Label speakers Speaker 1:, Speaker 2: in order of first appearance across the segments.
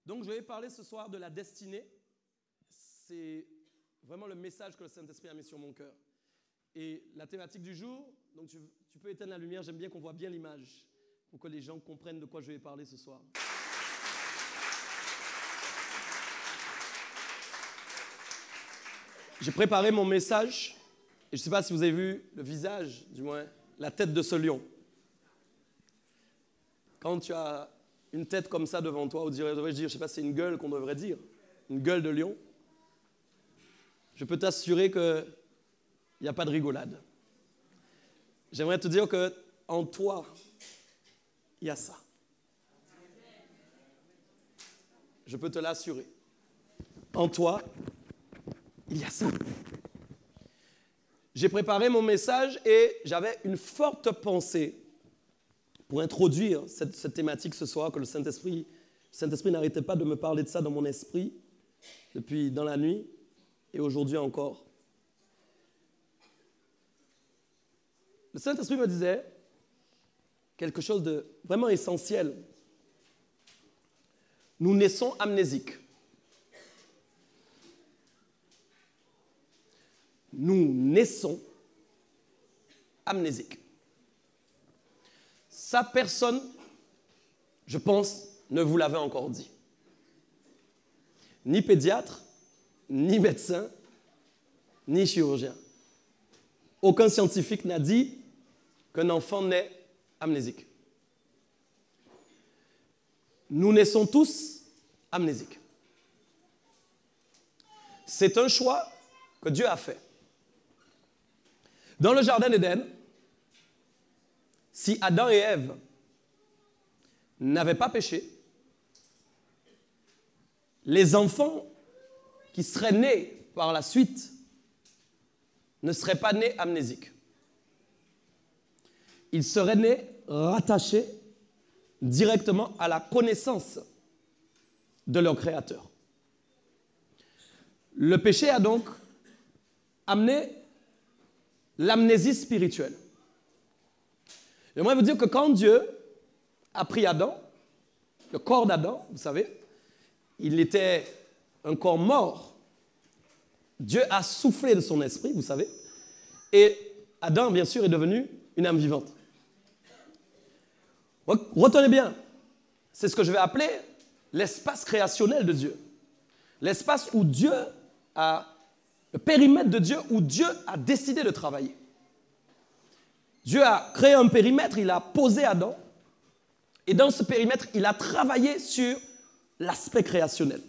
Speaker 1: Donc, je vais parler ce soir de la destinée. C'est vraiment le message que le Saint-Esprit a mis sur mon cœur. Et la thématique du jour, donc tu peux éteindre la lumière, j'aime bien qu'on voit bien l'image pour que les gens comprennent de quoi je vais parler ce soir. J'ai préparé mon message et je ne sais pas si vous avez vu le visage, du moins la tête de ce lion. Quand tu as une tête comme ça devant toi, ou devrais-je dire, je ne sais pas si c'est une gueule qu'on devrait dire, une gueule de lion, je peux t'assurer qu'il n'y a pas de rigolade. J'aimerais te dire qu'en toi, il y a ça. Je peux te l'assurer. En toi, il y a ça. J'ai préparé mon message et j'avais une forte pensée pour introduire cette thématique ce soir, que le Saint-Esprit n'arrêtait pas de me parler de ça dans mon esprit depuis dans la nuit et aujourd'hui encore. Le Saint-Esprit me disait quelque chose de vraiment essentiel. Nous naissons amnésiques. Nous naissons amnésiques. Ça, personne, je pense, ne vous l'avait encore dit. Ni pédiatre, ni médecin, ni chirurgien. Aucun scientifique n'a dit qu'un enfant naît amnésique. Nous naissons tous amnésiques. C'est un choix que Dieu a fait. Dans le jardin d'Éden, si Adam et Ève n'avaient pas péché, les enfants qui seraient nés par la suite ne seraient pas nés amnésiques. Ils seraient nés rattachés directement à la connaissance de leur Créateur. Le péché a donc amené l'amnésie spirituelle. J'aimerais vous dire que quand Dieu a pris Adam, le corps d'Adam, vous savez, il était un corps mort. Dieu a soufflé de son esprit, vous savez, et Adam, bien sûr, est devenu une âme vivante. Retenez bien, c'est ce que je vais appeler l'espace créationnel de Dieu. L'espace où Dieu a, le périmètre de Dieu où Dieu a décidé de travailler. Dieu a créé un périmètre, il a posé Adam, et dans ce périmètre, il a travaillé sur l'aspect créationnel.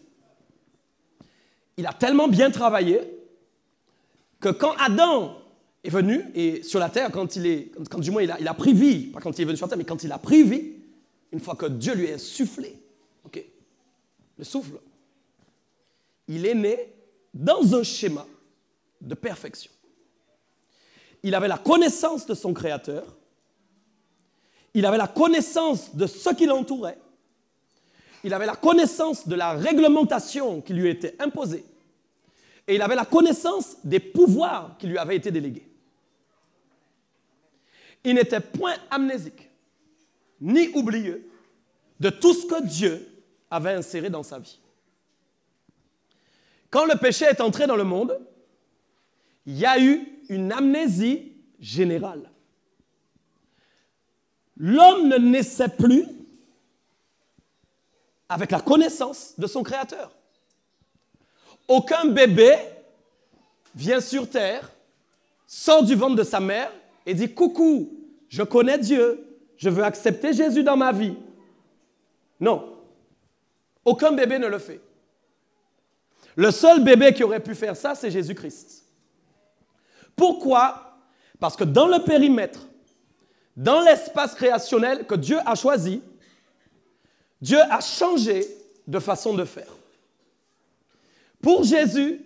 Speaker 1: Il a tellement bien travaillé que quand Adam est venu, et sur la terre, quand du moins il a pris vie, pas quand il est venu sur la terre, mais quand il a pris vie, une fois que Dieu lui a soufflé, le souffle, il est né dans un schéma de perfection. Il avait la connaissance de son Créateur, il avait la connaissance de ce qui l'entourait, il avait la connaissance de la réglementation qui lui était imposée, et il avait la connaissance des pouvoirs qui lui avaient été délégués. Il n'était point amnésique, ni oublieux de tout ce que Dieu avait inséré dans sa vie. Quand le péché est entré dans le monde, il y a eu une amnésie générale. L'homme ne naissait plus avec la connaissance de son Créateur. Aucun bébé vient sur terre, sort du ventre de sa mère et dit « Coucou, je connais Dieu, je veux accepter Jésus dans ma vie. » Non, aucun bébé ne le fait. Le seul bébé qui aurait pu faire ça, c'est Jésus-Christ. Pourquoi? Parce que dans le périmètre, dans l'espace créationnel que Dieu a choisi, Dieu a changé de façon de faire. Pour Jésus,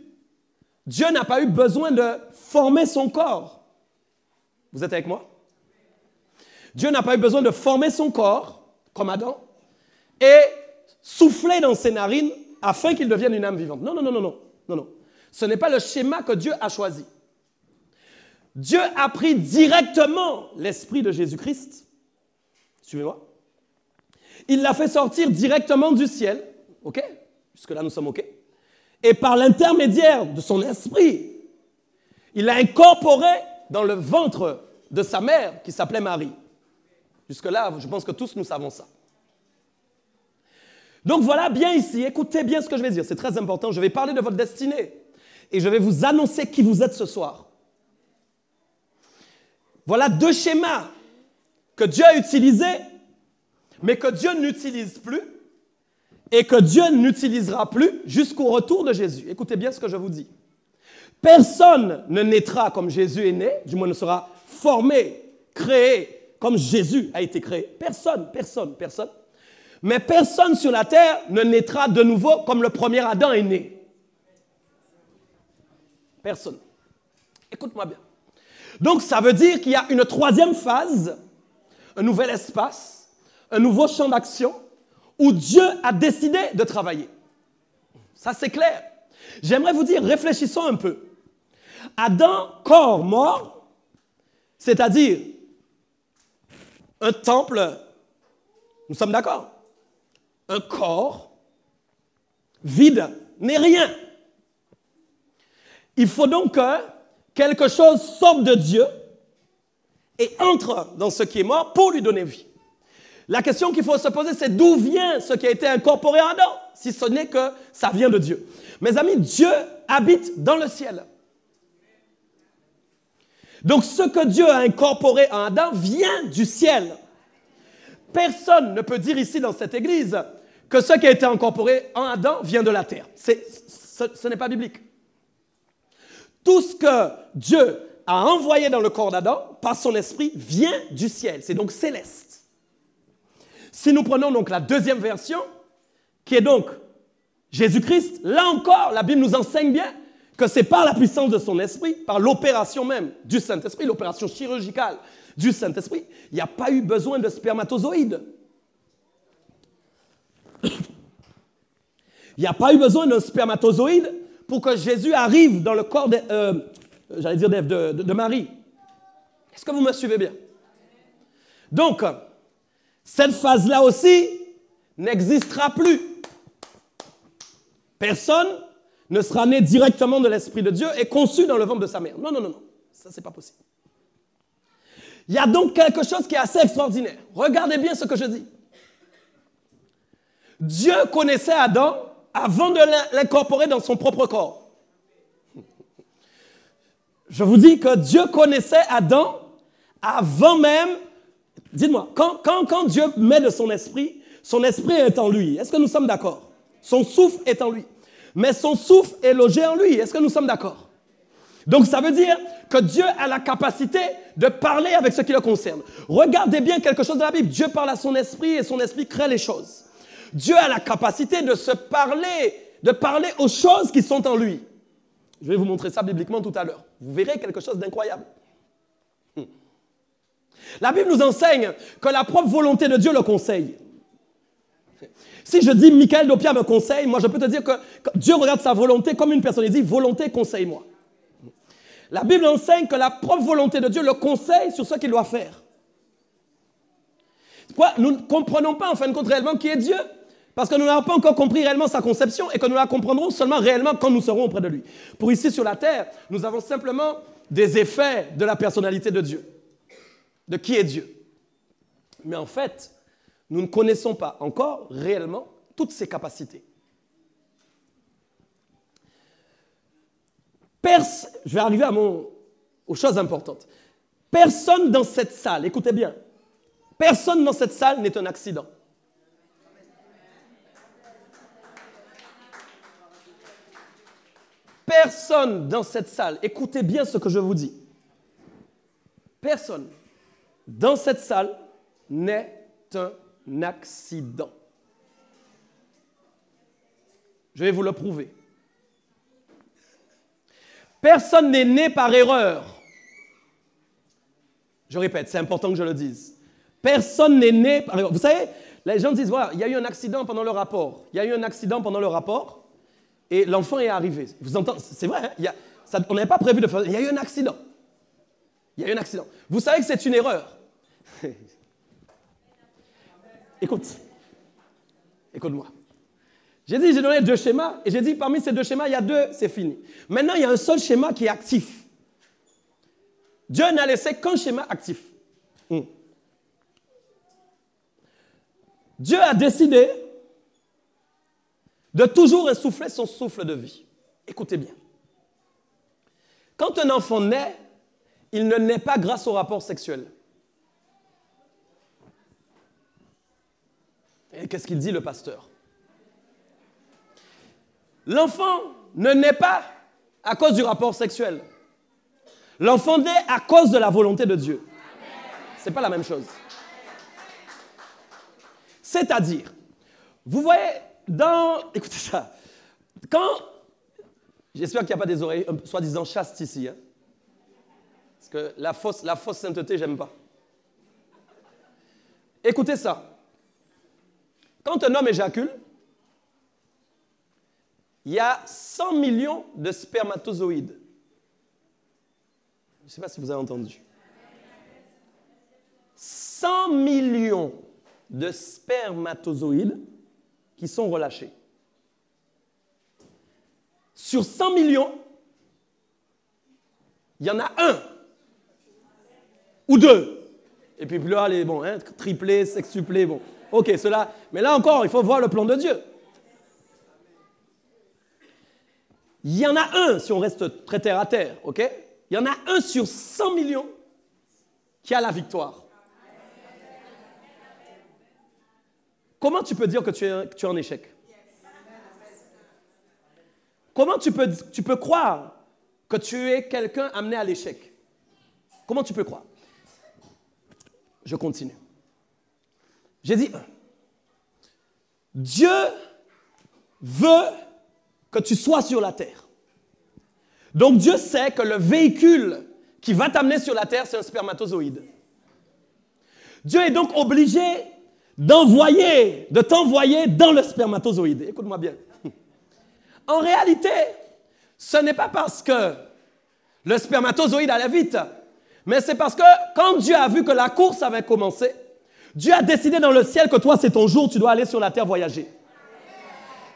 Speaker 1: Dieu n'a pas eu besoin de former son corps. Vous êtes avec moi? Dieu n'a pas eu besoin de former son corps, comme Adam, et souffler dans ses narines afin qu'il devienne une âme vivante. Non, non, non, non, non, non, non. Ce n'est pas le schéma que Dieu a choisi. Dieu a pris directement l'esprit de Jésus-Christ. Suivez-moi. Il l'a fait sortir directement du ciel OK? Jusque-là, nous sommes OK. Et par l'intermédiaire de son esprit, il l'a incorporé dans le ventre de sa mère qui s'appelait Marie. Jusque-là, je pense que tous nous savons ça. Donc voilà bien ici, écoutez bien ce que je vais dire, c'est très important. Je vais parler de votre destinée et je vais vous annoncer qui vous êtes ce soir. Voilà deux schémas que Dieu a utilisés, mais que Dieu n'utilise plus et que Dieu n'utilisera plus jusqu'au retour de Jésus. Écoutez bien ce que je vous dis. Personne ne naîtra comme Jésus est né, du moins ne sera formé, créé comme Jésus a été créé. Personne. Mais personne sur la terre ne naîtra de nouveau comme le premier Adam est né. Personne. Écoute-moi bien. Donc ça veut dire qu'il y a une troisième phase, un nouvel espace, un nouveau champ d'action où Dieu a décidé de travailler. Ça c'est clair. J'aimerais vous dire, réfléchissons un peu. Adam, corps mort, c'est-à-dire un temple, nous sommes d'accord? Un corps vide n'est rien. Il faut donc que quelque chose sorte de Dieu et entre dans ce qui est mort pour lui donner vie. La question qu'il faut se poser, c'est d'où vient ce qui a été incorporé en Adam, si ce n'est que ça vient de Dieu. Mes amis, Dieu habite dans le ciel. Donc ce que Dieu a incorporé en Adam vient du ciel. Personne ne peut dire ici dans cette église que ce qui a été incorporé en Adam vient de la terre. Ce n'est pas biblique. Tout ce que Dieu a envoyé dans le corps d'Adam par son esprit vient du ciel. C'est donc céleste. Si nous prenons donc la deuxième version, qui est donc Jésus-Christ, là encore, la Bible nous enseigne bien que c'est par la puissance de son esprit, par l'opération même du Saint-Esprit, l'opération chirurgicale du Saint-Esprit, il n'y a pas eu besoin de spermatozoïdes. Il n'y a pas eu besoin d'un spermatozoïde pour que Jésus arrive dans le corps de Marie. Est-ce que vous me suivez bien? Donc, cette phase-là aussi n'existera plus. Personne ne sera né directement de l'Esprit de Dieu et conçu dans le ventre de sa mère. Non. Ça, c'est pas possible. Il y a donc quelque chose qui est assez extraordinaire. Regardez bien ce que je dis. Dieu connaissait Adam avant de l'incorporer dans son propre corps. Je vous dis que Dieu connaissait Adam avant même. Dites-moi, quand Dieu met de son esprit est en lui. Est-ce que nous sommes d'accord? Son souffle est en lui. Mais son souffle est logé en lui. Est-ce que nous sommes d'accord? Donc ça veut dire que Dieu a la capacité de parler avec ce qui le concerne. Regardez bien quelque chose de la Bible. Dieu parle à son esprit et son esprit crée les choses. Dieu a la capacité de parler aux choses qui sont en lui. Je vais vous montrer ça bibliquement tout à l'heure. Vous verrez quelque chose d'incroyable. La Bible nous enseigne que la propre volonté de Dieu le conseille. Si je dis Michael Dopia me conseille, moi je peux te dire que Dieu regarde sa volonté comme une personne. Il dit volonté, conseille-moi. La Bible enseigne que la propre volonté de Dieu le conseille sur ce qu'il doit faire. Quoi? Nous ne comprenons pas en fin de compte réellement qui est Dieu. Parce que nous n'avons pas encore compris réellement sa conception et que nous la comprendrons seulement réellement quand nous serons auprès de lui. Pour ici sur la terre, nous avons simplement des effets de la personnalité de Dieu. De qui est Dieu. Mais en fait, nous ne connaissons pas encore réellement toutes ses capacités. Je vais arriver aux choses importantes. Personne dans cette salle, écoutez bien, personne dans cette salle n'est un accident. Personne dans cette salle, écoutez bien ce que je vous dis. Personne dans cette salle n'est un accident. Je vais vous le prouver. Personne n'est né par erreur. Je répète, c'est important que je le dise. Personne n'est né par erreur. Vous savez, les gens disent, voilà, il y a eu un accident pendant le rapport. Il y a eu un accident pendant le rapport et l'enfant est arrivé. Vous entendez? C'est vrai, hein? On n'avait pas prévu de faire. Il y a eu un accident. Il y a eu un accident. Vous savez que c'est une erreur. Écoute-moi. J'ai dit, j'ai donné 2 schémas, et j'ai dit, parmi ces 2 schémas, il y a 2, c'est fini. Maintenant, il y a un seul schéma qui est actif. Dieu n'a laissé qu'un schéma actif. Dieu a décidé de toujours insouffler son souffle de vie. Écoutez bien. Quand un enfant naît, il ne naît pas grâce au rapport sexuel. Et qu'est-ce qu'il dit le pasteur? L'enfant ne naît pas à cause du rapport sexuel. L'enfant naît à cause de la volonté de Dieu. Ce n'est pas la même chose. C'est-à-dire, vous voyez, écoutez ça, j'espère qu'il n'y a pas des oreilles soi-disant chastes ici, hein, parce que la fausse sainteté, j'aime pas. Écoutez ça. Quand un homme éjacule, il y a 100 millions de spermatozoïdes. Je ne sais pas si vous avez entendu. 100 millions de spermatozoïdes qui sont relâchés. Sur 100 millions, il y en a 1 ou 2. Et puis là, allez, bon, hein, triplé, sextuplé, bon. Ok, cela. Mais là encore, il faut voir le plan de Dieu. Il y en a 1, si on reste très terre à terre, ok? Il y en a 1 sur 100 millions qui a la victoire. Comment tu peux dire que tu es en échec? Comment tu peux croire que tu es quelqu'un amené à l'échec? Comment tu peux croire? Je continue. J'ai dit, Dieu veut que tu sois sur la terre. Donc Dieu sait que le véhicule qui va t'amener sur la terre, c'est un spermatozoïde. Dieu est donc obligé de t'envoyer dans le spermatozoïde. Écoute-moi bien. En réalité, ce n'est pas parce que le spermatozoïde allait vite, mais c'est parce que quand Dieu a vu que la course avait commencé, Dieu a décidé dans le ciel que toi, c'est ton jour, tu dois aller sur la terre voyager.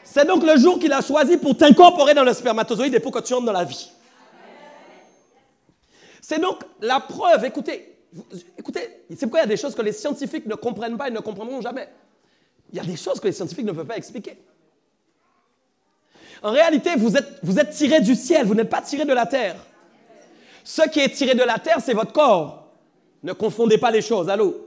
Speaker 1: C'est donc le jour qu'il a choisi pour t'incorporer dans le spermatozoïde et pour que tu entres dans la vie. C'est donc la preuve, écoutez, c'est pourquoi il y a des choses que les scientifiques ne comprennent pas et ne comprendront jamais. Il y a des choses que les scientifiques ne peuvent pas expliquer. En réalité, vous êtes tiré du ciel, vous n'êtes pas tiré de la terre. Ce qui est tiré de la terre, c'est votre corps. Ne confondez pas les choses, allô?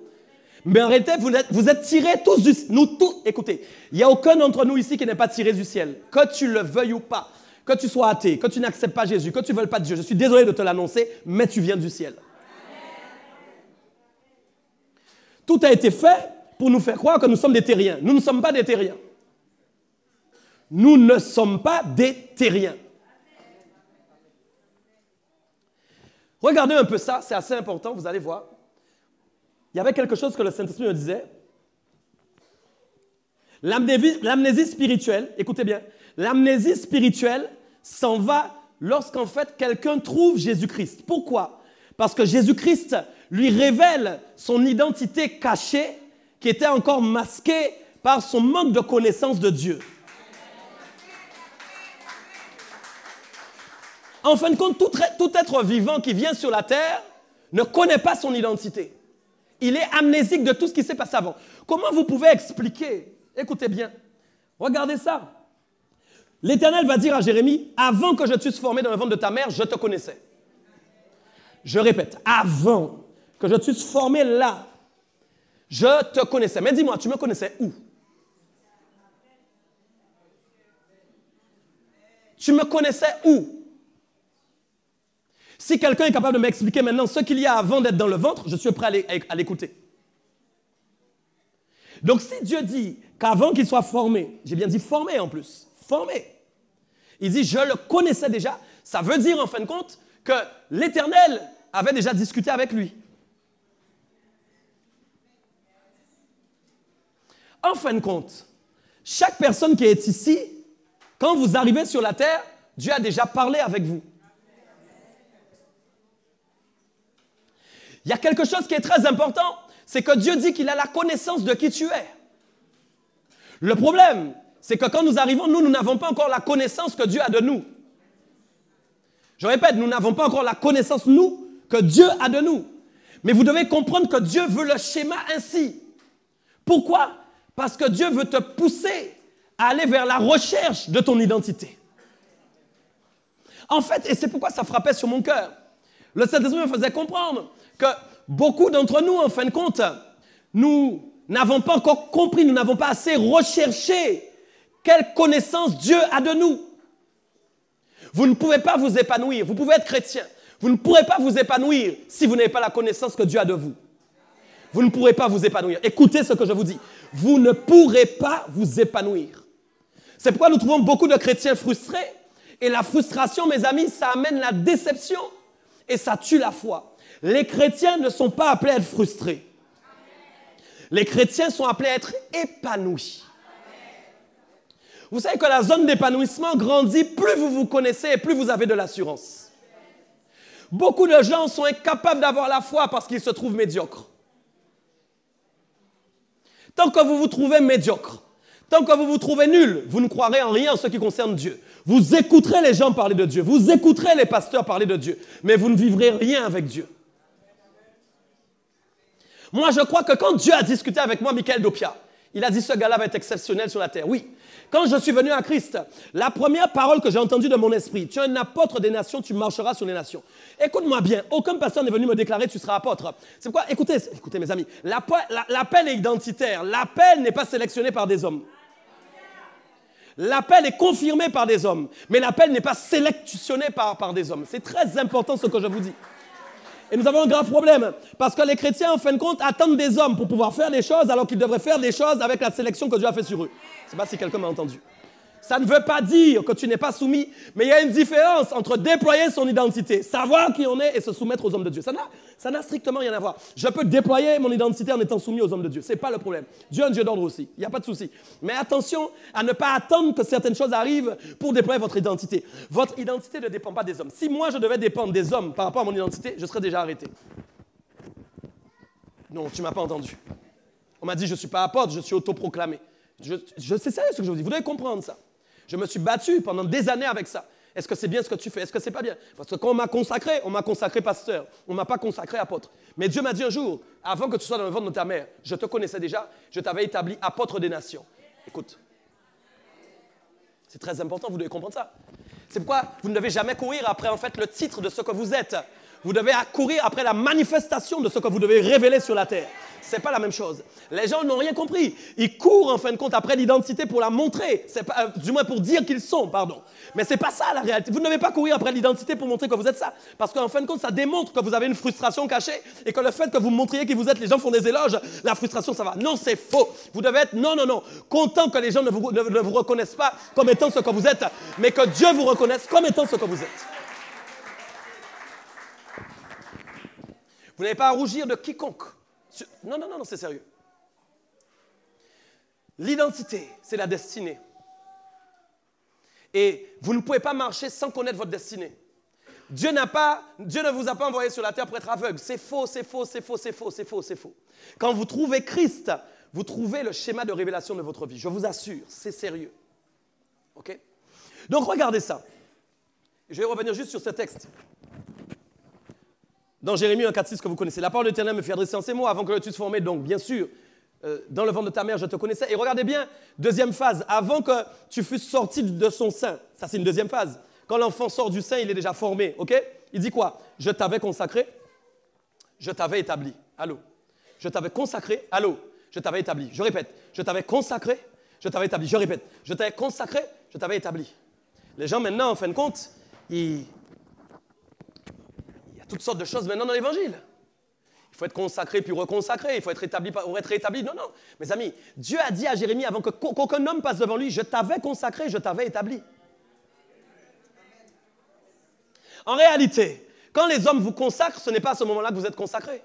Speaker 1: Mais en réalité, vous êtes tirés tous du ciel. Nous tous, écoutez, il n'y a aucun d'entre nous ici qui n'est pas tiré du ciel. Que tu le veuilles ou pas, que tu sois athée, que tu n'acceptes pas Jésus, que tu ne veuilles pas Dieu. Je suis désolé de te l'annoncer, mais tu viens du ciel. Tout a été fait pour nous faire croire que nous sommes des terriens. Nous ne sommes pas des terriens. Nous ne sommes pas des terriens. Regardez un peu ça, c'est assez important, vous allez voir. Il y avait quelque chose que le Saint-Esprit me disait. L'amnésie spirituelle, écoutez bien, l'amnésie spirituelle s'en va lorsqu'en fait quelqu'un trouve Jésus-Christ. Pourquoi? Parce que Jésus-Christ lui révèle son identité cachée qui était encore masquée par son manque de connaissance de Dieu. En fin de compte, tout être vivant qui vient sur la terre ne connaît pas son identité. Il est amnésique de tout ce qui s'est passé avant. Comment vous pouvez expliquer? Écoutez bien, regardez ça. L'Éternel va dire à Jérémie, avant que je t'eusse formé dans le ventre de ta mère, je te connaissais. Je répète, avant que je t'eusse formé là, je te connaissais. Mais dis-moi, tu me connaissais où? Tu me connaissais où? Si quelqu'un est capable de m'expliquer maintenant ce qu'il y a avant d'être dans le ventre, je suis prêt à l'écouter. Donc si Dieu dit qu'avant qu'il soit formé, j'ai bien dit formé en plus, formé, il dit je le connaissais déjà, ça veut dire en fin de compte que l'Éternel avait déjà discuté avec lui. En fin de compte, chaque personne qui est ici, quand vous arrivez sur la terre, Dieu a déjà parlé avec vous. Il y a quelque chose qui est très important, c'est que Dieu dit qu'il a la connaissance de qui tu es. Le problème, c'est que quand nous arrivons, nous n'avons pas encore la connaissance que Dieu a de nous. Je répète, nous n'avons pas encore la connaissance, nous, que Dieu a de nous. Mais vous devez comprendre que Dieu veut le schéma ainsi. Pourquoi? Parce que Dieu veut te pousser à aller vers la recherche de ton identité. En fait, et c'est pourquoi ça frappait sur mon cœur, le Saint-Esprit me faisait comprendre que beaucoup d'entre nous, en fin de compte, nous n'avons pas encore compris, nous n'avons pas assez recherché quelle connaissance Dieu a de nous. Vous ne pouvez pas vous épanouir, vous pouvez être chrétien, vous ne pourrez pas vous épanouir si vous n'avez pas la connaissance que Dieu a de vous. Vous ne pourrez pas vous épanouir. Écoutez ce que je vous dis. Vous ne pourrez pas vous épanouir. C'est pourquoi nous trouvons beaucoup de chrétiens frustrés. Et la frustration, mes amis, ça amène la déception et ça tue la foi. Les chrétiens ne sont pas appelés à être frustrés. Les chrétiens sont appelés à être épanouis. Vous savez que la zone d'épanouissement grandit, plus vous vous connaissez et plus vous avez de l'assurance. Beaucoup de gens sont incapables d'avoir la foi parce qu'ils se trouvent médiocres. Tant que vous vous trouvez médiocre, tant que vous vous trouvez nul, vous ne croirez en rien en ce qui concerne Dieu. Vous écouterez les gens parler de Dieu, vous écouterez les pasteurs parler de Dieu, mais vous ne vivrez rien avec Dieu. Moi, je crois que quand Dieu a discuté avec moi, Michael Dopia, il a dit ce gars-là va être exceptionnel sur la terre. Oui. Quand je suis venu à Christ, la première parole que j'ai entendue de mon esprit, tu es un apôtre des nations, tu marcheras sur les nations. Écoute-moi bien, aucun pasteur n'est venu me déclarer tu seras apôtre. C'est pourquoi, écoutez mes amis, l'appel est identitaire. L'appel n'est pas sélectionné par des hommes. L'appel est confirmé par des hommes, mais l'appel n'est pas sélectionné par des hommes. C'est très important ce que je vous dis. Et nous avons un grave problème, parce que les chrétiens, en fin de compte, attendent des hommes pour pouvoir faire des choses, alors qu'ils devraient faire des choses avec la sélection que Dieu a fait sur eux. Je ne sais pas si quelqu'un m'a entendu. Ça ne veut pas dire que tu n'es pas soumis, mais il y a une différence entre déployer son identité, savoir qui on est et se soumettre aux hommes de Dieu. Ça n'a strictement rien à voir. Je peux déployer mon identité en étant soumis aux hommes de Dieu. Ce n'est pas le problème. Dieu est un Dieu d'ordre aussi. Il n'y a pas de souci. Mais attention à ne pas attendre que certaines choses arrivent pour déployer votre identité. Votre identité ne dépend pas des hommes. Si moi, je devais dépendre des hommes par rapport à mon identité, je serais déjà arrêté. Non, tu ne m'as pas entendu. On m'a dit, je ne suis pas apôtre, je suis autoproclamé. C'est sérieux ce que je vous dis. Vous devez comprendre ça. Je me suis battu pendant des années avec ça. Est-ce que c'est bien ce que tu fais? Est-ce que c'est pas bien? Parce que quand on m'a consacré pasteur. On ne m'a pas consacré apôtre. Mais Dieu m'a dit un jour, avant que tu sois dans le ventre de ta mère, je te connaissais déjà, je t'avais établi apôtre des nations. Écoute, c'est très important, vous devez comprendre ça. C'est pourquoi vous ne devez jamais courir après en fait le titre de ce que vous êtes. Vous devez courir après la manifestation de ce que vous devez révéler sur la terre. Ce n'est pas la même chose. Les gens n'ont rien compris. Ils courent en fin de compte après l'identité pour la montrer. Du moins pour dire qu'ils sont, pardon. Mais ce n'est pas ça la réalité. Vous ne devez pas courir après l'identité pour montrer que vous êtes ça. Parce qu'en fin de compte, ça démontre que vous avez une frustration cachée et que le fait que vous montriez qui vous êtes, les gens font des éloges, la frustration, ça va. Non, c'est faux. Vous devez être, non, content que les gens ne vous reconnaissent pas comme étant ce que vous êtes, mais que Dieu vous reconnaisse comme étant ce que vous êtes. Vous n'avez pas à rougir de quiconque. Non, c'est sérieux. L'identité, c'est la destinée. Et vous ne pouvez pas marcher sans connaître votre destinée. Dieu ne vous a pas envoyé sur la terre pour être aveugle. C'est faux, c'est faux, c'est faux, c'est faux, c'est faux, c'est faux. Quand vous trouvez Christ, vous trouvez le schéma de révélation de votre vie. Je vous assure, c'est sérieux. OK? Donc regardez ça. Je vais revenir juste sur ce texte. Dans Jérémie 1,4,6 que vous connaissez, la parole de l'Éternel me fit adresser en ces mots avant que tu te formé. Donc, bien sûr, dans le ventre de ta mère, je te connaissais. Et regardez bien, deuxième phase, avant que tu fusses sorti de son sein. Ça, c'est une deuxième phase. Quand l'enfant sort du sein, il est déjà formé. OK? Il dit quoi? Je t'avais consacré, je t'avais établi. Allô? Je t'avais consacré, allô? Je t'avais établi. Je répète, je t'avais consacré, je t'avais établi. Je répète, je t'avais consacré, je t'avais établi. Les gens, maintenant, en fin de compte, il y a toutes sortes de choses maintenant dans l'Évangile. Il faut être consacré puis reconsacré. Il faut être établi pour être rétabli. Non. Mes amis, Dieu a dit à Jérémie avant qu'aucun homme passe devant lui, je t'avais consacré, je t'avais établi. En réalité, quand les hommes vous consacrent, ce n'est pas à ce moment-là que vous êtes consacré.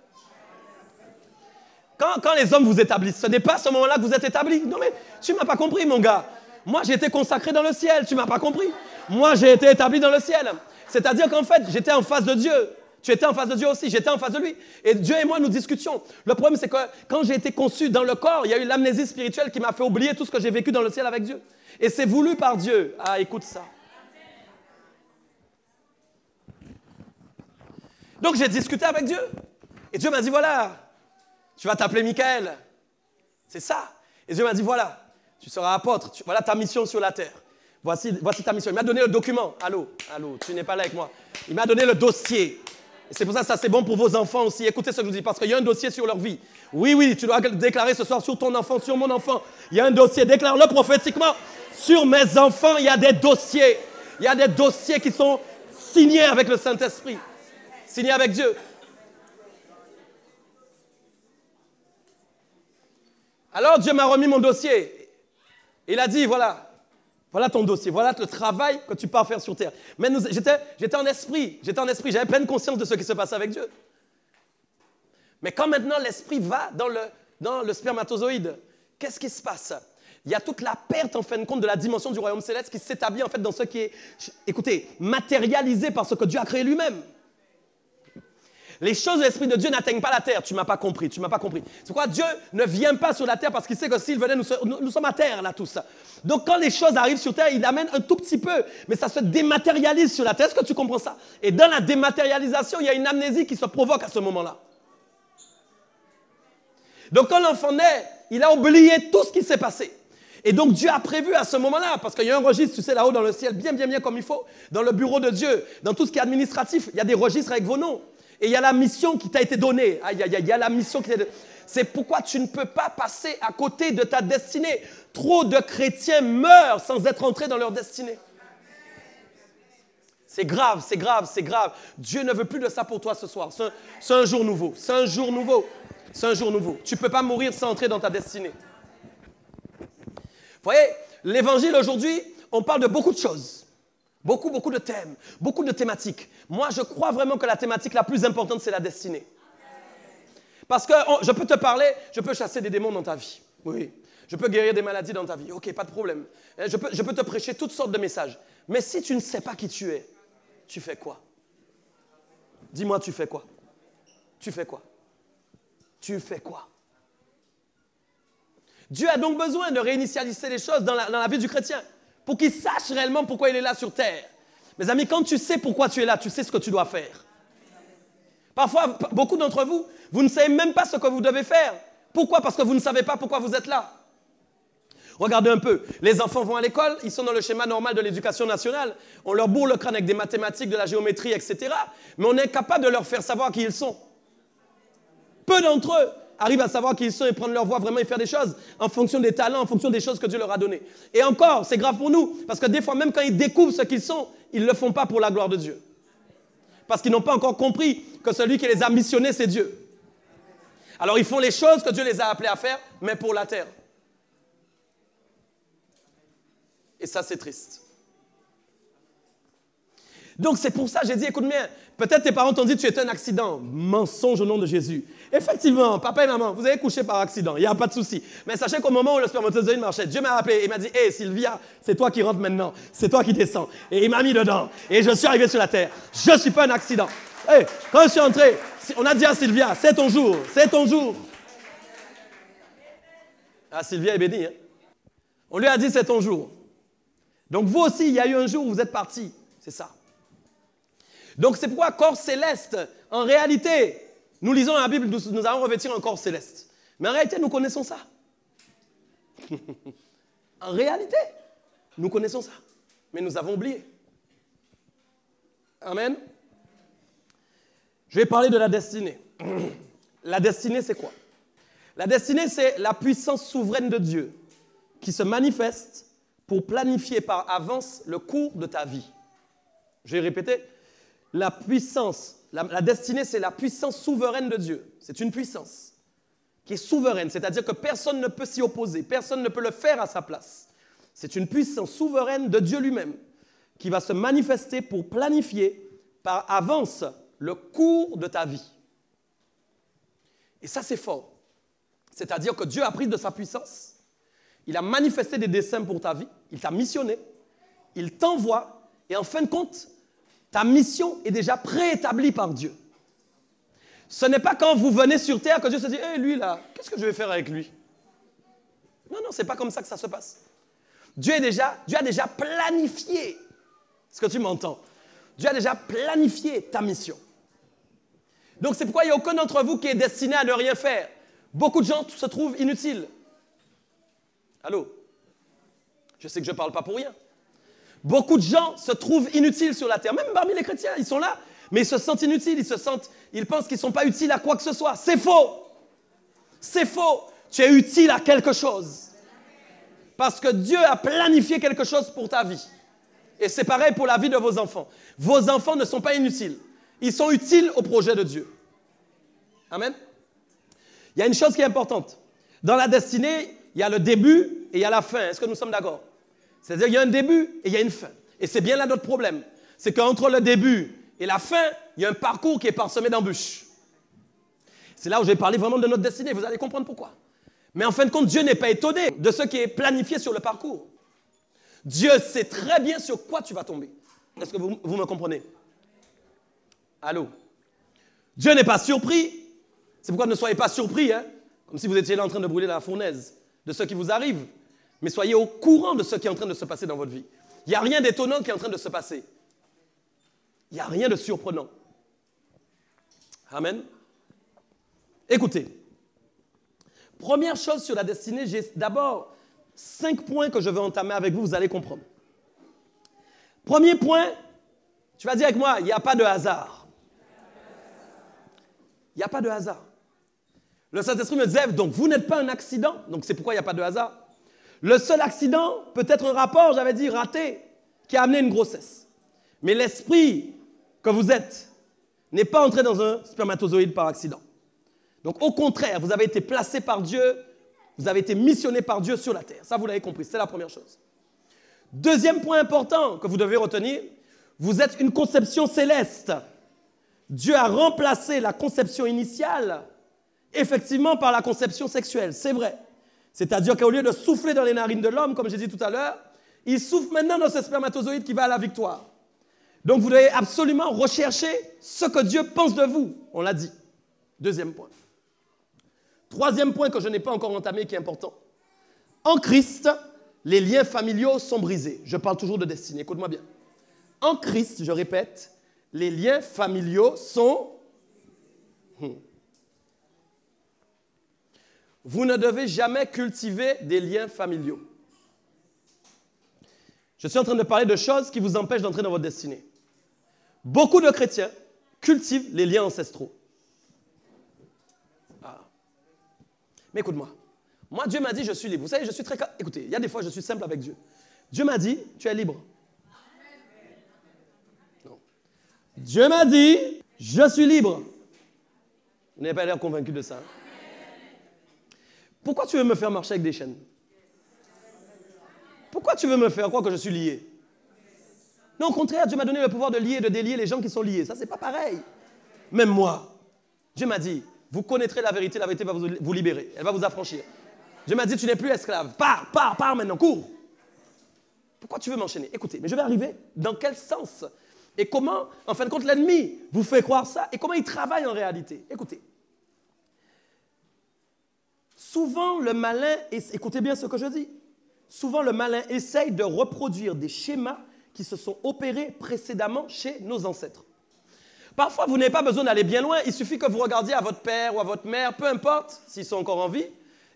Speaker 1: Quand les hommes vous établissent, ce n'est pas à ce moment-là que vous êtes établi. Non mais, tu ne m'as pas compris, mon gars. Moi, j'ai été consacré dans le ciel. Tu ne m'as pas compris. Moi, j'ai été établi dans le ciel. C'est-à-dire qu'en fait, j'étais en face de Dieu. Tu étais en face de Dieu aussi, j'étais en face de lui. Et Dieu et moi, nous discutions. Le problème, c'est que quand j'ai été conçu dans le corps, il y a eu l'amnésie spirituelle qui m'a fait oublier tout ce que j'ai vécu dans le ciel avec Dieu. Et c'est voulu par Dieu. Ah, écoute ça. Donc j'ai discuté avec Dieu. Et Dieu m'a dit, voilà, tu vas t'appeler Michael. C'est ça. Et Dieu m'a dit, voilà, tu seras apôtre. Voilà ta mission sur la terre. Voici ta mission. Il m'a donné le document. Allô, tu n'es pas là avec moi. Il m'a donné le dossier. Et c'est pour ça que ça, c'est bon pour vos enfants aussi. Écoutez ce que je vous dis, parce qu'il y a un dossier sur leur vie. Oui, tu dois déclarer ce soir sur ton enfant, sur mon enfant. Il y a un dossier. Déclare-le prophétiquement. Sur mes enfants, il y a des dossiers. Il y a des dossiers qui sont signés avec le Saint-Esprit. Signés avec Dieu. Alors Dieu m'a remis mon dossier. Il a dit, voilà ton dossier, voilà le travail que tu pars faire sur terre. Mais j'étais en esprit, j'avais pleine conscience de ce qui se passait avec Dieu. Mais quand maintenant l'esprit va dans le spermatozoïde, qu'est-ce qui se passe? Il y a toute la perte en fin de compte de la dimension du royaume céleste qui s'établit en fait dans ce qui est, écoutez, matérialisé par ce que Dieu a créé lui-même. Les choses de l'Esprit de Dieu n'atteignent pas la terre. Tu ne m'as pas compris. C'est pourquoi Dieu ne vient pas sur la terre parce qu'il sait que s'il venait, nous sommes à terre là tous. Donc quand les choses arrivent sur terre, il amène un tout petit peu, mais ça se dématérialise sur la terre. Est-ce que tu comprends ça? Et dans la dématérialisation, il y a une amnésie qui se provoque à ce moment-là. Donc quand l'enfant naît, il a oublié tout ce qui s'est passé. Et donc Dieu a prévu à ce moment-là, parce qu'il y a un registre, tu sais, là-haut dans le ciel, bien comme il faut, dans le bureau de Dieu, dans tout ce qui est administratif, il y a des registres avec vos noms. Et il y a la mission qui t'a été donnée. Il y a la mission qui t'a été donnée. C'est pourquoi tu ne peux pas passer à côté de ta destinée. Trop de chrétiens meurent sans être entrés dans leur destinée. C'est grave. Dieu ne veut plus de ça pour toi ce soir. C'est un jour nouveau. Tu ne peux pas mourir sans entrer dans ta destinée. Vous voyez, l'évangile aujourd'hui, on parle de beaucoup de choses. Beaucoup de thèmes, beaucoup de thématiques. Moi, je crois vraiment que la thématique la plus importante, c'est la destinée. Parce que je peux te parler, je peux chasser des démons dans ta vie. Oui. Je peux guérir des maladies dans ta vie. Ok, pas de problème. Je peux te prêcher toutes sortes de messages. Mais si tu ne sais pas qui tu es, tu fais quoi? Dis-moi, tu fais quoi? Dieu a donc besoin de réinitialiser les choses dans la vie du chrétien. Pour qu'il sache réellement pourquoi il est là sur terre. Mes amis, quand tu sais pourquoi tu es là, tu sais ce que tu dois faire. Parfois, beaucoup d'entre vous, vous ne savez même pas ce que vous devez faire. Pourquoi? Parce que vous ne savez pas pourquoi vous êtes là. Regardez un peu, les enfants vont à l'école, ils sont dans le schéma normal de l'éducation nationale. On leur bourre le crâne avec des mathématiques, de la géométrie, etc. Mais on est incapable de leur faire savoir qui ils sont. Peu d'entre eux arrivent à savoir qui ils sont et prendre leur voix vraiment et faire des choses en fonction des talents, en fonction des choses que Dieu leur a données. Et encore, c'est grave pour nous, parce que des fois, même quand ils découvrent ce qu'ils sont, ils ne le font pas pour la gloire de Dieu. Parce qu'ils n'ont pas encore compris que celui qui les a missionnés, c'est Dieu. Alors ils font les choses que Dieu les a appelés à faire, mais pour la terre. Et ça, c'est triste. Donc c'est pour ça que j'ai dit, écoute bien, peut-être tes parents t'ont dit tu es un accident. Mensonge au nom de Jésus. Effectivement, papa et maman, vous avez couché par accident, il n'y a pas de souci. Mais sachez qu'au moment où le spermatozoïde marchait, Dieu m'a appelé et m'a dit, hé Sylvia, c'est toi qui rentres maintenant, c'est toi qui descends. Et il m'a mis dedans et je suis arrivé sur la terre. Je ne suis pas un accident. Hey, quand je suis entré, on a dit à Sylvia, c'est ton jour. Ah, Sylvia est bénie. Hein? On lui a dit, c'est ton jour. Donc vous aussi, il y a eu un jour où vous êtes partis. C'est ça. Donc c'est pourquoi corps céleste, en réalité, nous lisons dans la Bible, nous allons revêtir un corps céleste. Mais en réalité, nous connaissons ça. En réalité, nous connaissons ça. Mais nous avons oublié. Amen. Je vais parler de la destinée. La destinée, c'est quoi? La destinée, c'est la puissance souveraine de Dieu qui se manifeste pour planifier par avance le cours de ta vie. Je vais répéter. La puissance, la destinée, c'est la puissance souveraine de Dieu. C'est une puissance qui est souveraine, c'est-à-dire que personne ne peut s'y opposer, personne ne peut le faire à sa place. C'est une puissance souveraine de Dieu lui-même qui va se manifester pour planifier par avance le cours de ta vie. Et ça, c'est fort. C'est-à-dire que Dieu a pris de sa puissance, il a manifesté des desseins pour ta vie, il t'a missionné, il t'envoie, et en fin de compte, ta mission est déjà préétablie par Dieu. Ce n'est pas quand vous venez sur terre que Dieu se dit « Hé, lui là, qu'est-ce que je vais faire avec lui ?» Non, ce n'est pas comme ça que ça se passe. Dieu a déjà planifié. Est-ce que tu m'entends? Dieu a déjà planifié ta mission. Donc c'est pourquoi il n'y a aucun d'entre vous qui est destiné à ne rien faire. Beaucoup de gens se trouvent inutiles. Allô? Je sais que je ne parle pas pour rien. Beaucoup de gens se trouvent inutiles sur la terre. Même parmi les chrétiens, ils sont là, mais ils se sentent inutiles. Ils pensent qu'ils ne sont pas utiles à quoi que ce soit. C'est faux. C'est faux. Tu es utile à quelque chose. Parce que Dieu a planifié quelque chose pour ta vie. Et c'est pareil pour la vie de vos enfants. Vos enfants ne sont pas inutiles. Ils sont utiles au projet de Dieu. Amen. Il y a une chose qui est importante. Dans la destinée, il y a le début et il y a la fin. Est-ce que nous sommes d'accord? C'est-à-dire qu'il y a un début et il y a une fin. Et c'est bien là notre problème. C'est qu'entre le début et la fin, il y a un parcours qui est parsemé d'embûches. C'est là où je vais parler vraiment de notre destinée. Vous allez comprendre pourquoi. Mais en fin de compte, Dieu n'est pas étonné de ce qui est planifié sur le parcours. Dieu sait très bien sur quoi tu vas tomber. Est-ce que vous me comprenez? Allô? Dieu n'est pas surpris. C'est pourquoi ne soyez pas surpris, hein? Comme si vous étiez là en train de brûler la fournaise de ce qui vous arrive. Mais soyez au courant de ce qui est en train de se passer dans votre vie. Il n'y a rien d'étonnant qui est en train de se passer. Il n'y a rien de surprenant. Amen. Écoutez, première chose sur la destinée, j'ai d'abord 5 points que je veux entamer avec vous, vous allez comprendre. Premier point, tu vas dire avec moi, il n'y a pas de hasard. Il n'y a pas de hasard. Le Saint-Esprit me disait, donc vous n'êtes pas un accident, donc c'est pourquoi il n'y a pas de hasard. Le seul accident peut être un rapport, j'avais dit, raté, qui a amené une grossesse. Mais l'esprit que vous êtes n'est pas entré dans un spermatozoïde par accident. Donc au contraire, vous avez été placé par Dieu, vous avez été missionné par Dieu sur la terre. Ça, vous l'avez compris, c'est la première chose. Deuxième point important que vous devez retenir, vous êtes une conception céleste. Dieu a remplacé la conception initiale, effectivement, par la conception sexuelle. C'est vrai. C'est-à-dire qu'au lieu de souffler dans les narines de l'homme, comme j'ai dit tout à l'heure, il souffle maintenant dans ce spermatozoïde qui va à la victoire. Donc vous devez absolument rechercher ce que Dieu pense de vous. On l'a dit. Deuxième point. Troisième point que je n'ai pas encore entamé qui est important. En Christ, les liens familiaux sont brisés. Je parle toujours de destinée, écoute-moi bien. En Christ, je répète, les liens familiaux sont... Vous ne devez jamais cultiver des liens familiaux. Je suis en train de parler de choses qui vous empêchent d'entrer dans votre destinée. Beaucoup de chrétiens cultivent les liens ancestraux. Ah. Mais écoute-moi. Moi, Dieu m'a dit, je suis libre. Vous savez, je suis très... Écoutez, il y a des fois, je suis simple avec Dieu. Dieu m'a dit, tu es libre. Non. Dieu m'a dit, je suis libre. Vous n'avez pas l'air convaincu de ça. Hein? Pourquoi tu veux me faire marcher avec des chaînes? Pourquoi tu veux me faire croire que je suis lié? Non, au contraire, Dieu m'a donné le pouvoir de lier et de délier les gens qui sont liés. Ça, c'est pas pareil. Même moi, Dieu m'a dit, vous connaîtrez la vérité va vous libérer. Elle va vous affranchir. Dieu m'a dit, tu n'es plus esclave. Pars maintenant, cours. Pourquoi tu veux m'enchaîner? Écoutez, mais je vais arriver. Dans quel sens? Et comment, en fin de compte, l'ennemi vous fait croire ça? Et comment il travaille en réalité? Écoutez. Souvent, le malin, écoutez bien ce que je dis, souvent le malin essaye de reproduire des schémas qui se sont opérés précédemment chez nos ancêtres. Parfois, vous n'avez pas besoin d'aller bien loin, il suffit que vous regardiez à votre père ou à votre mère, peu importe s'ils sont encore en vie,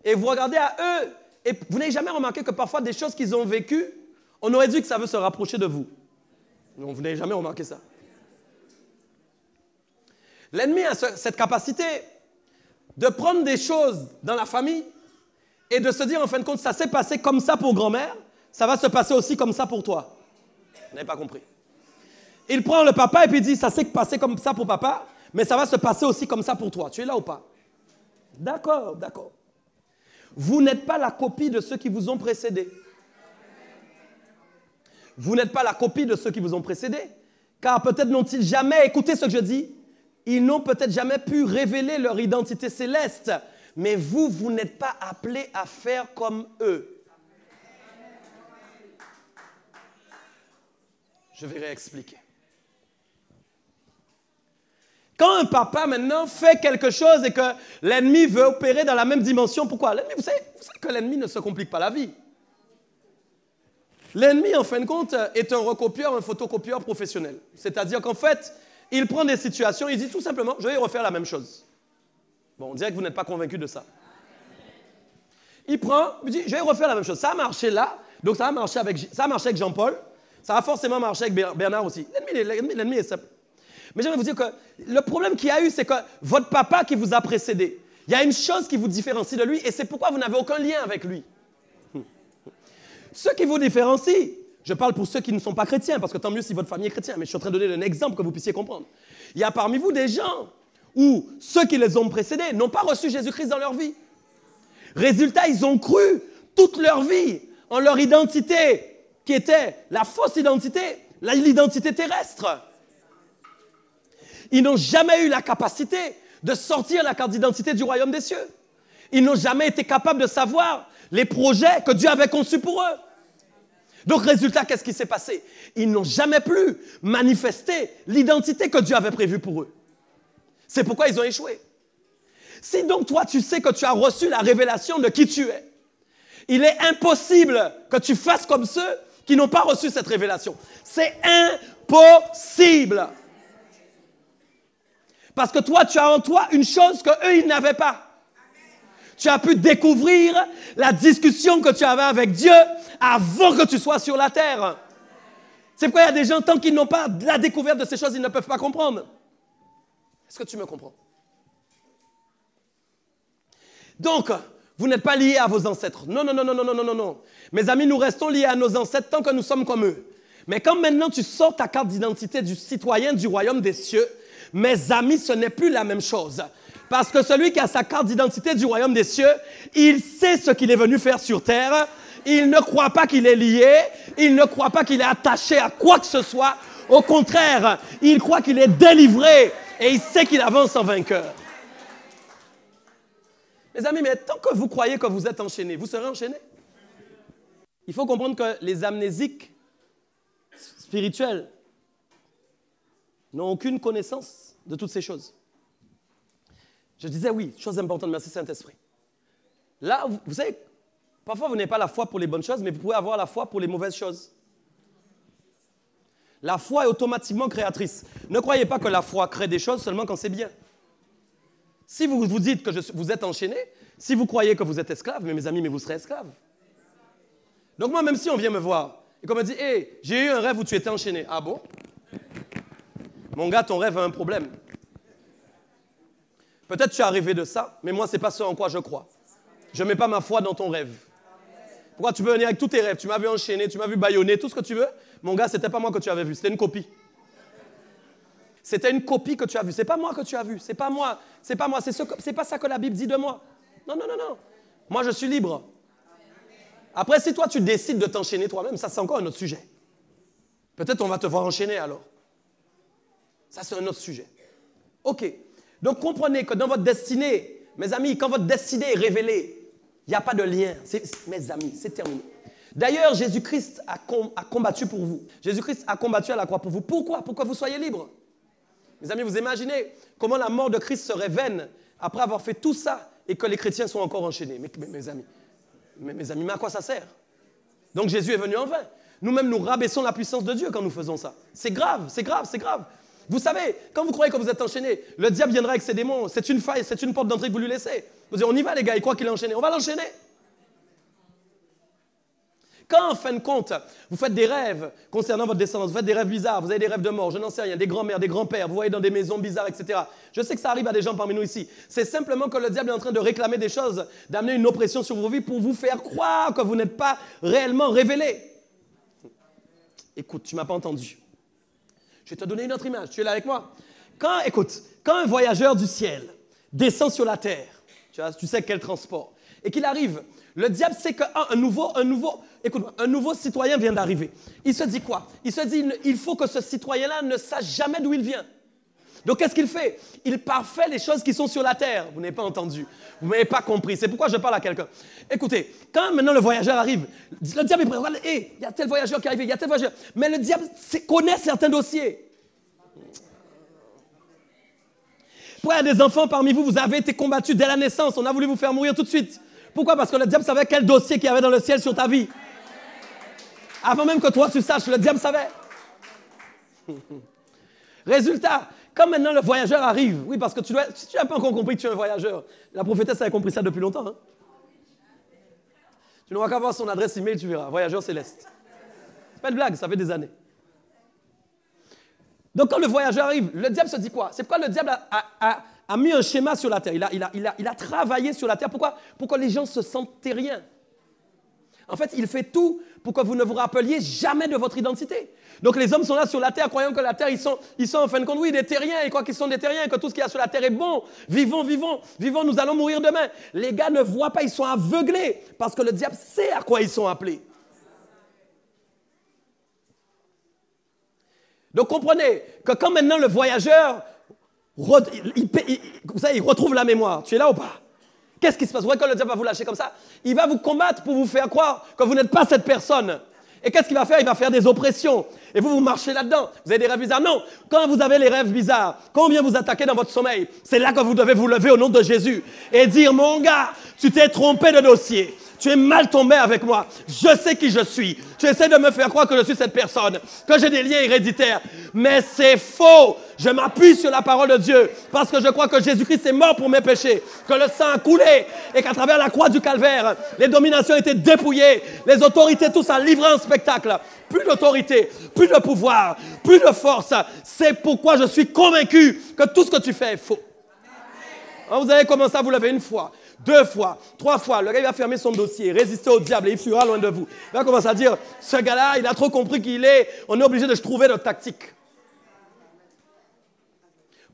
Speaker 1: et vous regardez à eux, et vous n'avez jamais remarqué que parfois des choses qu'ils ont vécues, on aurait dit que ça veut se rapprocher de vous. Non, vous n'avez jamais remarqué ça. L'ennemi a cette capacité de prendre des choses dans la famille et de se dire, en fin de compte, ça s'est passé comme ça pour grand-mère, ça va se passer aussi comme ça pour toi. Vous n'avez pas compris. Il prend le papa et puis il dit, ça s'est passé comme ça pour papa, mais ça va se passer aussi comme ça pour toi. Tu es là ou pas? D'accord, d'accord. Vous n'êtes pas la copie de ceux qui vous ont précédés. Vous n'êtes pas la copie de ceux qui vous ont précédés, car peut-être n'ont-ils jamais, écoutez ce que je dis, ils n'ont peut-être jamais pu révéler leur identité céleste, mais vous n'êtes pas appelés à faire comme eux. Je vais réexpliquer. Quand un papa maintenant fait quelque chose et que l'ennemi veut opérer dans la même dimension, pourquoi? L'ennemi, vous savez que l'ennemi ne se complique pas la vie. L'ennemi, en fin de compte, est un recopieur, un photocopieur professionnel. C'est-à-dire qu'en fait, il prend des situations, il dit tout simplement, je vais y refaire la même chose. Bon, on dirait que vous n'êtes pas convaincu de ça. Il prend, il dit, je vais y refaire la même chose. Ça a marché là, donc ça a marché avec Jean-Paul, ça va forcément marcher avec Bernard aussi. L'ennemi est simple. Mais j'aimerais vous dire que le problème qu'il y a eu, c'est que votre papa qui vous a précédé, il y a une chose qui vous différencie de lui et c'est pourquoi vous n'avez aucun lien avec lui. Ce qui vous différencie, je parle pour ceux qui ne sont pas chrétiens, parce que tant mieux si votre famille est chrétienne, mais je suis en train de donner un exemple que vous puissiez comprendre. Il y a parmi vous des gens où ceux qui les ont précédés n'ont pas reçu Jésus-Christ dans leur vie. Résultat, ils ont cru toute leur vie en leur identité, qui était la fausse identité, l'identité terrestre. Ils n'ont jamais eu la capacité de sortir la carte d'identité du royaume des cieux. Ils n'ont jamais été capables de savoir les projets que Dieu avait conçus pour eux. Donc, résultat, qu'est-ce qui s'est passé? Ils n'ont jamais pu manifester l'identité que Dieu avait prévue pour eux. C'est pourquoi ils ont échoué. Si donc toi, tu sais que tu as reçu la révélation de qui tu es, il est impossible que tu fasses comme ceux qui n'ont pas reçu cette révélation. C'est impossible. Parce que toi, tu as en toi une chose qu'eux, ils n'avaient pas. Tu as pu découvrir la discussion que tu avais avec Dieu avant que tu sois sur la terre. C'est pourquoi il y a des gens, tant qu'ils n'ont pas la découverte de ces choses, ils ne peuvent pas comprendre. Est-ce que tu me comprends? Donc, vous n'êtes pas liés à vos ancêtres. Non, non, non, non, non, non, non, non. Mes amis, nous restons liés à nos ancêtres tant que nous sommes comme eux. Mais quand maintenant tu sors ta carte d'identité du citoyen du royaume des cieux, mes amis, ce n'est plus la même chose. Parce que celui qui a sa carte d'identité du royaume des cieux, il sait ce qu'il est venu faire sur terre. Il ne croit pas qu'il est lié. Il ne croit pas qu'il est attaché à quoi que ce soit. Au contraire, il croit qu'il est délivré et il sait qu'il avance en vainqueur. Mes amis, mais tant que vous croyez que vous êtes enchaînés, vous serez enchaînés. Il faut comprendre que les amnésiques spirituels n'ont aucune connaissance de toutes ces choses. Je disais oui, chose importante, merci Saint-Esprit. Là, vous savez, parfois vous n'avez pas la foi pour les bonnes choses, mais vous pouvez avoir la foi pour les mauvaises choses. La foi est automatiquement créatrice. Ne croyez pas que la foi crée des choses seulement quand c'est bien. Si vous vous dites que vous êtes enchaîné, si vous croyez que vous êtes esclave, mais mes amis, mais vous serez esclave. Donc moi, même si on vient me voir et qu'on me dit « Hey, j'ai eu un rêve où tu étais enchaîné. » Ah bon? Mon gars, ton rêve a un problème. Peut-être tu as rêvé de ça, mais moi, ce n'est pas ce en quoi je crois. Je ne mets pas ma foi dans ton rêve. Pourquoi tu veux venir avec tous tes rêves? Tu m'as vu enchaîner, tu m'as vu bâillonner, tout ce que tu veux. Mon gars, ce n'était pas moi que tu avais vu, c'était une copie. C'était une copie que tu as vue. Ce n'est pas moi que tu as vu, ce n'est pas moi. C'est pas moi, c'est pas ça que la Bible dit de moi. Non, non, non, non. Moi, je suis libre. Après, si toi, tu décides de t'enchaîner toi-même, ça, c'est encore un autre sujet. Peut-être on va te voir enchaîner alors. Ça, c'est un autre sujet. OK. Donc, comprenez que dans votre destinée, mes amis, quand votre destinée est révélée, il n'y a pas de lien. Mes amis, c'est terminé. D'ailleurs, Jésus-Christ a combattu pour vous. Jésus-Christ a combattu à la croix pour vous. Pourquoi? Pour que vous soyez libres. Mes amis, vous imaginez comment la mort de Christ serait vaine après avoir fait tout ça et que les chrétiens sont encore enchaînés. Mes amis, mais à quoi ça sert? Donc, Jésus est venu en vain. Nous-mêmes, nous rabaissons la puissance de Dieu quand nous faisons ça. C'est grave, c'est grave, c'est grave. Vous savez, quand vous croyez que vous êtes enchaîné, le diable viendra avec ses démons. C'est une faille, c'est une porte d'entrée que vous lui laissez. Vous dites, on y va les gars, il croit qu'il est enchaîné. On va l'enchaîner. Quand, en fin de compte, vous faites des rêves concernant votre descendance, vous faites des rêves bizarres, vous avez des rêves de mort, je n'en sais rien, des grands-mères, des grands-pères, vous voyez dans des maisons bizarres, etc. Je sais que ça arrive à des gens parmi nous ici. C'est simplement que le diable est en train de réclamer des choses, d'amener une oppression sur vos vies pour vous faire croire que vous n'êtes pas réellement révélés. Écoute, tu ne m'as pas entendu. Je vais te donner une autre image. Tu es là avec moi? Quand un voyageur du ciel descend sur la terre, tu sais quel transport, et qu'il arrive, le diable sait qu'un nouveau citoyen vient d'arriver. Il se dit quoi? Il se dit, il faut que ce citoyen-là ne sache jamais d'où il vient. Donc, qu'est-ce qu'il fait? Il parfait les choses qui sont sur la terre. Vous n'avez pas entendu. Vous ne m'avez pas compris. C'est pourquoi je parle à quelqu'un. Écoutez, quand maintenant le voyageur arrive, le diable est prêt. Hey, il y a tel voyageur qui est arrivé, il y a tel voyageur. Mais le diable connaît certains dossiers. Pourquoi il y a des enfants parmi vous, vous avez été combattus dès la naissance. On a voulu vous faire mourir tout de suite. Pourquoi? Parce que le diable savait quel dossier qu'il y avait dans le ciel sur ta vie. Avant même que toi tu saches, le diable savait. Résultat, comme maintenant le voyageur arrive, oui, parce que si tu n'as pas encore compris que tu es un voyageur, la prophétesse a compris ça depuis longtemps. Hein? Tu n'auras qu'à voir son adresse email, tu verras, voyageur céleste. C'est pas une blague, ça fait des années. Donc quand le voyageur arrive, le diable se dit quoi? C'est pourquoi le diable a mis un schéma sur la terre. Il a travaillé sur la terre. Pourquoi? Pour que les gens se sentent terriens. En fait, il fait tout pour que vous ne vous rappeliez jamais de votre identité. Donc les hommes sont là sur la terre, croyant que la terre, ils sont en fin de compte, oui, des terriens, ils croient qu'ils sont des terriens, et que tout ce qu'il y a sur la terre est bon. Vivons, vivons, vivons, nous allons mourir demain. Les gars ne voient pas, ils sont aveuglés, parce que le diable sait à quoi ils sont appelés. Donc comprenez que quand maintenant le voyageur, vous savez, il retrouve la mémoire, tu es là ou pas? Qu'est-ce qui se passe? Vous voyez quand le diable va vous lâcher comme ça? Il va vous combattre pour vous faire croire que vous n'êtes pas cette personne. Et qu'est-ce qu'il va faire? Il va faire des oppressions. Et vous marchez là-dedans. Vous avez des rêves bizarres. Non, quand vous avez les rêves bizarres, quand on vient vous attaquer dans votre sommeil, c'est là que vous devez vous lever au nom de Jésus et dire, mon gars, tu t'es trompé de dossier. Tu es mal tombé avec moi. Je sais qui je suis. Tu essaies de me faire croire que je suis cette personne, que j'ai des liens héréditaires. Mais c'est faux. Je m'appuie sur la parole de Dieu parce que je crois que Jésus-Christ est mort pour mes péchés, que le sang a coulé et qu'à travers la croix du calvaire, les dominations étaient dépouillées, les autorités tous en livré en spectacle. Plus d'autorité, plus de pouvoir, plus de force. C'est pourquoi je suis convaincu que tout ce que tu fais est faux. Alors vous avez commencé à vous lever une fois, 2 fois, 3 fois. Le gars, il va fermer son dossier, résister au diable et il fuira loin de vous. Il va commencer à dire, ce gars-là, il a trop compris on est obligé de trouver notre tactique.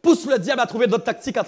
Speaker 1: Pousse le diable à trouver d'autres tactiques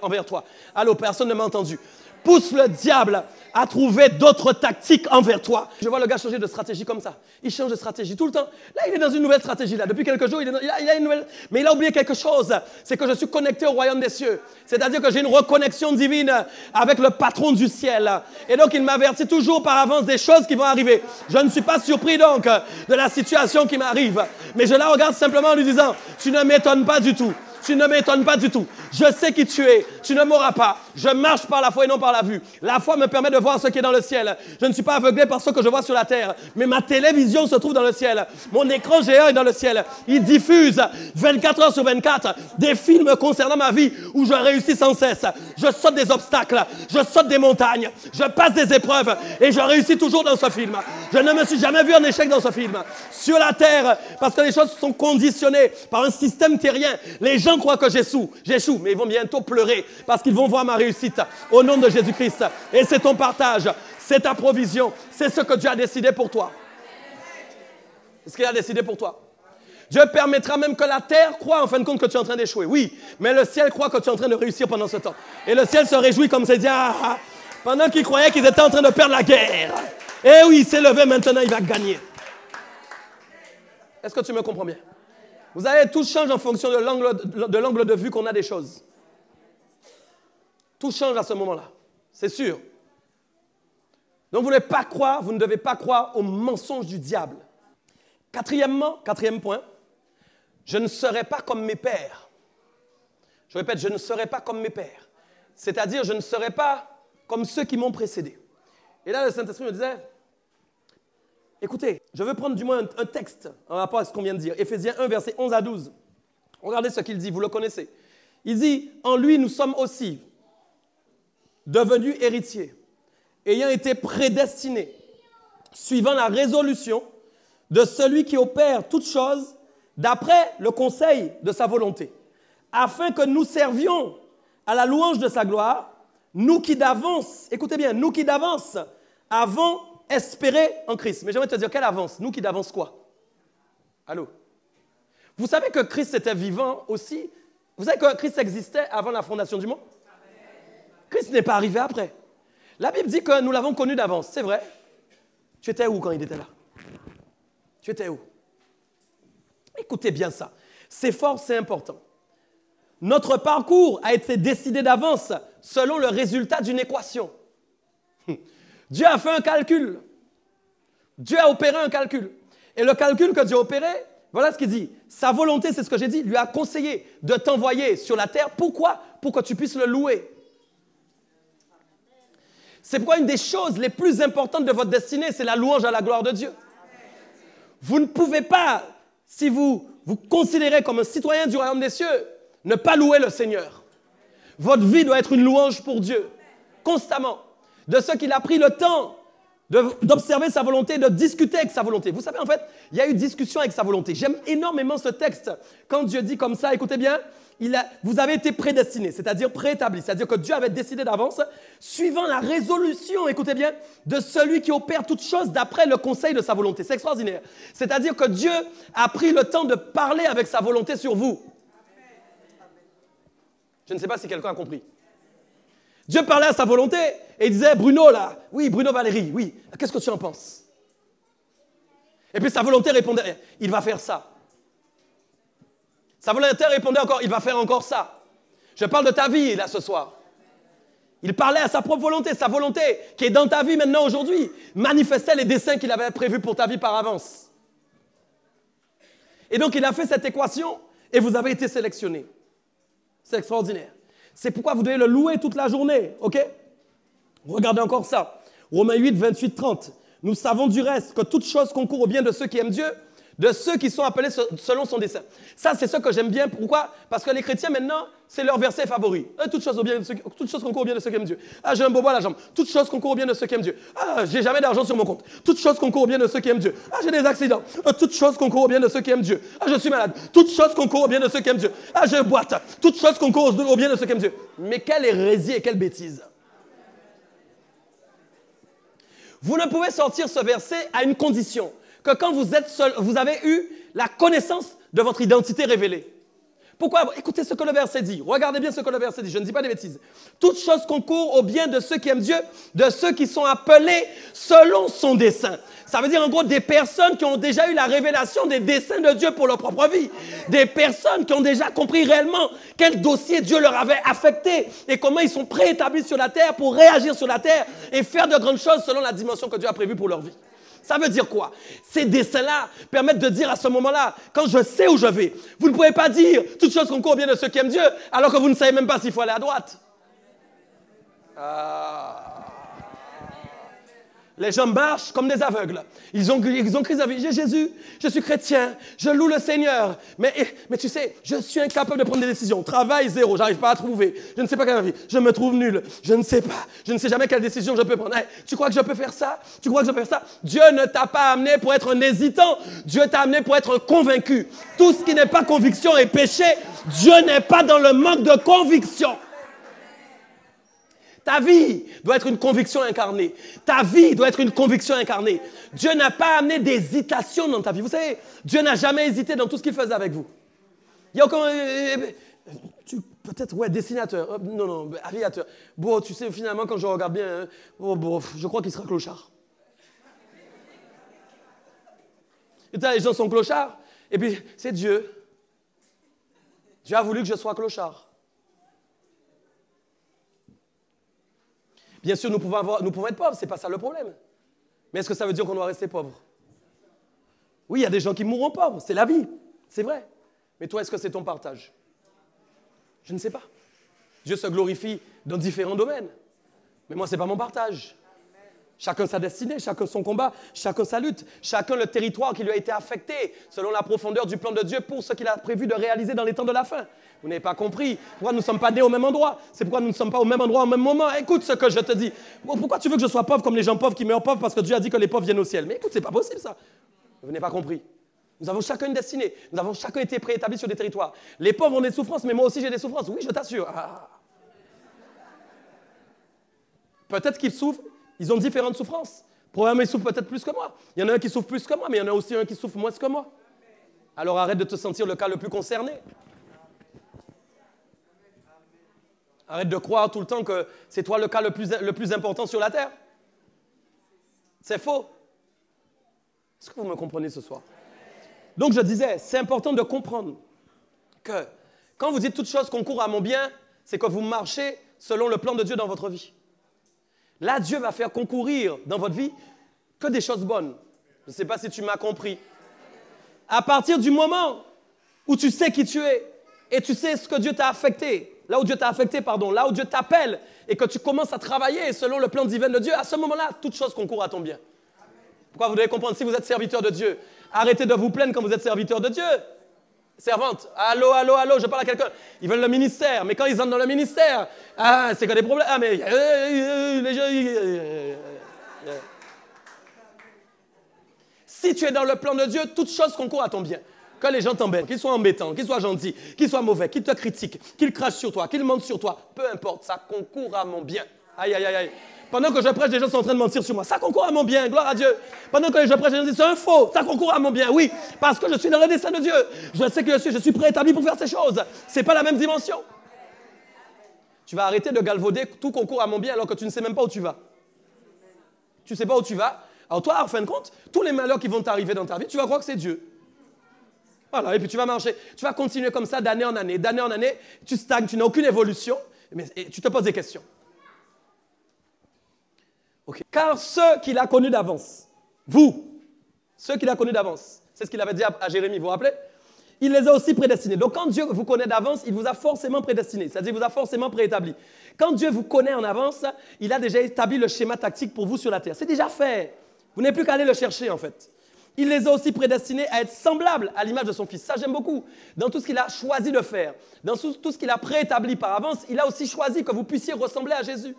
Speaker 1: envers toi. Allô, personne ne m'a entendu. Pousse le diable à trouver d'autres tactiques envers toi. Je vois le gars changer de stratégie comme ça. Il change de stratégie tout le temps. Là, il est dans une nouvelle stratégie. Là. Depuis quelques jours, il a une nouvelle... Mais il a oublié quelque chose. C'est que je suis connecté au royaume des cieux. C'est-à-dire que j'ai une reconnexion divine avec le patron du ciel. Et donc, il m'avertit toujours par avance des choses qui vont arriver. Je ne suis pas surpris donc de la situation qui m'arrive. Mais je la regarde simplement en lui disant, tu ne m'étonnes pas du tout. Tu ne m'étonnes pas du tout. Je sais qui tu es. Tu ne mourras pas. Je marche par la foi et non par la vue. La foi me permet de voir ce qui est dans le ciel. Je ne suis pas aveuglé par ce que je vois sur la terre. Mais ma télévision se trouve dans le ciel. Mon écran géant est dans le ciel. Il diffuse 24 heures sur 24 des films concernant ma vie où je réussis sans cesse. Je saute des obstacles. Je saute des montagnes. Je passe des épreuves. Et je réussis toujours dans ce film. Je ne me suis jamais vu en échec dans ce film. Sur la terre, parce que les choses sont conditionnées par un système terrien. Les gens croient que j'échoue, mais ils vont bientôt pleurer parce qu'ils vont voir ma réussite au nom de Jésus-Christ. Et c'est ton partage, c'est ta provision, c'est ce que Dieu a décidé pour toi. C'est ce qu'il a décidé pour toi. Dieu permettra même que la terre croie en fin de compte que tu es en train d'échouer. Oui, mais le ciel croit que tu es en train de réussir pendant ce temps. Et le ciel se réjouit comme ça, il dit, pendant qu'ils croyaient qu'ils étaient en train de perdre la guerre. Et oui, il s'est levé, maintenant il va gagner. Est-ce que tu me comprends bien? Vous savez, tout change en fonction de l'angle de vue qu'on a des choses. Tout change à ce moment-là, c'est sûr. Donc vous ne devez pas croire aux mensonges du diable. Quatrième point, je ne serai pas comme mes pères. Je répète, je ne serai pas comme mes pères. C'est-à-dire, je ne serai pas comme ceux qui m'ont précédé. Et là, le Saint-Esprit me disait, écoutez, je veux prendre du moins un texte en rapport à ce qu'on vient de dire. Éphésiens 1, versets 11 à 12. Regardez ce qu'il dit, vous le connaissez. Il dit, en lui, nous sommes aussi devenus héritiers, ayant été prédestinés, suivant la résolution de celui qui opère toutes choses d'après le conseil de sa volonté, afin que nous servions à la louange de sa gloire, nous qui d'avance, écoutez bien, nous qui d'avance avons espéré en Christ. Mais j'aimerais te dire, quelle avance? Nous qui d'avance quoi? Allô? Vous savez que Christ était vivant aussi? Vous savez que Christ existait avant la fondation du monde? Christ n'est pas arrivé après. La Bible dit que nous l'avons connu d'avance, c'est vrai. Tu étais où quand il était là? Tu étais où? Écoutez bien ça. C'est fort, c'est important. Notre parcours a été décidé d'avance selon le résultat d'une équation. Dieu a fait un calcul. Dieu a opéré un calcul. Et le calcul que Dieu a opéré, voilà ce qu'il dit. Sa volonté, c'est ce que j'ai dit, lui a conseillé de t'envoyer sur la terre. Pourquoi? Pour que tu puisses le louer. C'est pourquoi une des choses les plus importantes de votre destinée, c'est la louange à la gloire de Dieu. Vous ne pouvez pas, si vous vous considérez comme un citoyen du royaume des cieux, ne pas louer le Seigneur. Votre vie doit être une louange pour Dieu, constamment. De ce qu'il a pris le temps d'observer sa volonté, de discuter avec sa volonté. Vous savez, en fait, il y a eu discussion avec sa volonté. J'aime énormément ce texte. Quand Dieu dit comme ça, écoutez bien, vous avez été prédestinés, c'est-à-dire préétablis. C'est-à-dire que Dieu avait décidé d'avance, suivant la résolution, écoutez bien, de celui qui opère toutes choses d'après le conseil de sa volonté. C'est extraordinaire. C'est-à-dire que Dieu a pris le temps de parler avec sa volonté sur vous. Je ne sais pas si quelqu'un a compris. Dieu parlait à sa volonté et il disait, Bruno là, oui, Bruno Valérie, oui, qu'est-ce que tu en penses? Et puis sa volonté répondait, il va faire ça. Sa volonté répondait encore, il va faire encore ça. Je parle de ta vie là ce soir. Il parlait à sa propre volonté, sa volonté qui est dans ta vie maintenant aujourd'hui, manifestait les desseins qu'il avait prévus pour ta vie par avance. Et donc il a fait cette équation et vous avez été sélectionnés. C'est extraordinaire. C'est pourquoi vous devez le louer toute la journée, ok? Regardez encore ça. Romains 8, 28, 30. Nous savons du reste que toute chose concourt au bien de ceux qui aiment Dieu, de ceux qui sont appelés selon son dessein. Ça, c'est ce que j'aime bien. Pourquoi? Parce que les chrétiens, maintenant, c'est leur verset favori. Toute chose concourt au bien de ceux qui aiment Dieu. Ah, j'ai un bobo à la jambe. Toute chose concourt au bien de ceux qui aiment Dieu. Ah, j'ai jamais d'argent sur mon compte. Toute chose concourt au bien de ceux qui aiment Dieu. Ah, j'ai des accidents. Toute chose concourt au bien de ceux qui aiment Dieu. Ah, je suis malade. Toute chose concourt au bien de ceux qui aiment Dieu. Ah, je boite. Toute chose concourt au bien de ceux qui aiment Dieu. Mais quelle hérésie et quelle bêtise. Vous ne pouvez sortir ce verset à une condition, que quand vous êtes seul, vous avez eu la connaissance de votre identité révélée. Pourquoi? Écoutez ce que le verset dit. Regardez bien ce que le verset dit. Je ne dis pas des bêtises. Toute chose concourt au bien de ceux qui aiment Dieu, de ceux qui sont appelés selon son dessein. Ça veut dire en gros des personnes qui ont déjà eu la révélation des desseins de Dieu pour leur propre vie. Des personnes qui ont déjà compris réellement quel dossier Dieu leur avait affecté et comment ils sont préétablis sur la terre pour réagir sur la terre et faire de grandes choses selon la dimension que Dieu a prévue pour leur vie. Ça veut dire quoi? Ces desseins-là permettent de dire à ce moment-là, quand je sais où je vais, vous ne pouvez pas dire « toute chose concourt au bien de ceux qui aiment Dieu » alors que vous ne savez même pas s'il faut aller à droite. Les gens marchent comme des aveugles. Ils ont crise de vie. J'ai Jésus, je suis chrétien, je loue le Seigneur. Mais tu sais, je suis incapable de prendre des décisions. Travail zéro, j'arrive pas à trouver. Je ne sais pas quelle vie. Je me trouve nul. Je ne sais pas. Je ne sais jamais quelle décision je peux prendre. Hey, tu crois que je peux faire ça? Tu crois que je peux faire ça? Dieu ne t'a pas amené pour être un hésitant. Dieu t'a amené pour être convaincu. Tout ce qui n'est pas conviction est péché. Dieu n'est pas dans le manque de conviction. Ta vie doit être une conviction incarnée. Ta vie doit être une conviction incarnée. Dieu n'a pas amené d'hésitation dans ta vie. Vous savez, Dieu n'a jamais hésité dans tout ce qu'il faisait avec vous. Il y a aucun... peut-être, ouais, dessinateur. Non, aviateur. Bon, tu sais, finalement, quand je regarde bien, je crois qu'il sera clochard. Et les gens sont clochards. Et puis, c'est Dieu. Dieu a voulu que je sois clochard. Bien sûr, nous pouvons être pauvres, ce n'est pas ça le problème. Mais est-ce que ça veut dire qu'on doit rester pauvre? Oui, il y a des gens qui mourront pauvres, c'est la vie, c'est vrai. Mais toi, est-ce que c'est ton partage? Je ne sais pas. Dieu se glorifie dans différents domaines. Mais moi, ce n'est pas mon partage. Chacun sa destinée, chacun son combat, chacun sa lutte, chacun le territoire qui lui a été affecté selon la profondeur du plan de Dieu pour ce qu'il a prévu de réaliser dans les temps de la fin. Vous n'avez pas compris pourquoi nous ne sommes pas nés au même endroit. C'est pourquoi nous ne sommes pas au même endroit au même moment. Écoute ce que je te dis. Pourquoi tu veux que je sois pauvre comme les gens pauvres qui meurent pauvres parce que Dieu a dit que les pauvres viennent au ciel? Mais écoute, c'est pas possible ça. Vous n'avez pas compris. Nous avons chacun une destinée. Nous avons chacun été préétablis sur des territoires. Les pauvres ont des souffrances, mais moi aussi j'ai des souffrances. Oui, je t'assure. Peut-être qu'ils souffrent, ils ont différentes souffrances. Probablement, ils souffrent peut-être plus que moi. Il y en a un qui souffre plus que moi, mais il y en a aussi un qui souffre moins que moi. Alors arrête de te sentir le cas le plus concerné. Arrête de croire tout le temps que c'est toi le cas le plus important sur la terre. C'est faux. Est-ce que vous me comprenez ce soir? Donc je disais, c'est important de comprendre que quand vous dites toute chose concourt à mon bien, c'est que vous marchez selon le plan de Dieu dans votre vie. Là, Dieu va faire concourir dans votre vie que des choses bonnes. Je ne sais pas si tu m'as compris. À partir du moment où tu sais qui tu es et tu sais ce que Dieu t'a affecté, là où Dieu t'appelle et que tu commences à travailler selon le plan divin de Dieu, à ce moment-là, toute chose concourt à ton bien. Pourquoi vous devez comprendre, si vous êtes serviteur de Dieu, arrêtez de vous plaindre quand vous êtes serviteur de Dieu. Servante, allô, allô, allô, je parle à quelqu'un. Ils veulent le ministère, mais quand ils entrent dans le ministère, c'est que des problèmes. Ah, mais les gens. Si tu es dans le plan de Dieu, toute chose concourt à ton bien. Que les gens t'embêtent, qu'ils soient embêtants, qu'ils soient gentils, qu'ils soient mauvais, qu'ils te critiquent, qu'ils crachent sur toi, qu'ils mentent sur toi, peu importe, ça concourt à mon bien. Aïe, aïe, aïe, aïe. Pendant que je prêche, les gens sont en train de mentir sur moi. Ça concourt à mon bien, gloire à Dieu. Pendant que je prêche, les gens disent c'est un faux. Ça concourt à mon bien, oui. Parce que je suis dans le dessein de Dieu. Je sais que je suis préétabli pour faire ces choses. Ce n'est pas la même dimension. Tu vas arrêter de galvauder tout concourt à mon bien alors que tu ne sais même pas où tu vas. Tu ne sais pas où tu vas. Alors toi, en fin de compte, tous les malheurs qui vont t'arriver dans ta vie, tu vas croire que c'est Dieu. Voilà, et puis tu vas marcher. Tu vas continuer comme ça d'année en année. D'année en année, tu stagnes, tu n'as aucune évolution. Et tu te poses des questions. Okay. Car ceux qu'il a connus d'avance, ceux qu'il a connus d'avance, c'est ce qu'il avait dit à Jérémie, vous vous rappelez? Il les a aussi prédestinés. Donc quand Dieu vous connaît d'avance, il vous a forcément prédestiné, c'est-à-dire il vous a forcément préétabli. Quand Dieu vous connaît en avance, il a déjà établi le schéma tactique pour vous sur la terre. C'est déjà fait. Vous n'avez plus qu'à aller le chercher en fait. Il les a aussi prédestinés à être semblables à l'image de son Fils. Ça, j'aime beaucoup. Dans tout ce qu'il a choisi de faire, dans tout ce qu'il a préétabli par avance, il a aussi choisi que vous puissiez ressembler à Jésus.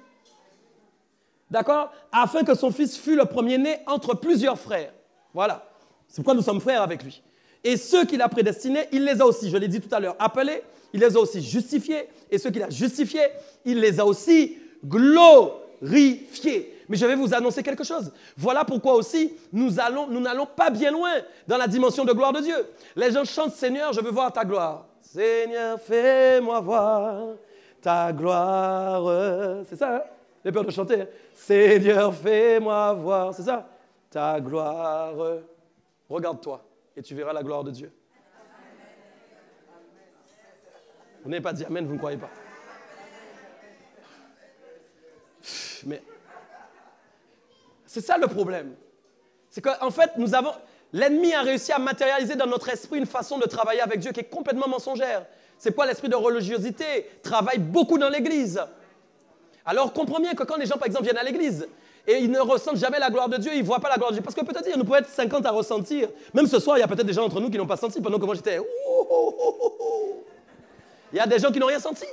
Speaker 1: D'accord? Afin que son Fils fût le premier-né entre plusieurs frères. Voilà. C'est pourquoi nous sommes frères avec lui. Et ceux qu'il a prédestinés, il les a aussi, je l'ai dit tout à l'heure, appelés, il les a aussi justifiés. Et ceux qu'il a justifiés, il les a aussi glorifiés. Mais je vais vous annoncer quelque chose. Voilà pourquoi aussi nous n'allons pas bien loin dans la dimension de gloire de Dieu. Les gens chantent, Seigneur, je veux voir ta gloire. Seigneur, fais-moi voir ta gloire. C'est ça, hein? J'ai peur de chanter. Hein? Seigneur, fais-moi voir. C'est ça? Ta gloire. Regarde-toi et tu verras la gloire de Dieu. Vous n'avez pas dit Amen, vous ne croyez pas. Mais c'est ça le problème. C'est qu'en fait, l'ennemi a réussi à matérialiser dans notre esprit une façon de travailler avec Dieu qui est complètement mensongère. C'est quoi l'esprit de religiosité? Travaille beaucoup dans l'église. Alors, comprends bien que quand les gens, par exemple, viennent à l'église et ils ne ressentent jamais la gloire de Dieu, ils ne voient pas la gloire de Dieu. Parce que peut-être, nous pouvons être 50 à ressentir. Même ce soir, il y a peut-être des gens entre nous qui n'ont pas senti pendant que moi j'étais... Il y a des gens qui n'ont rien senti.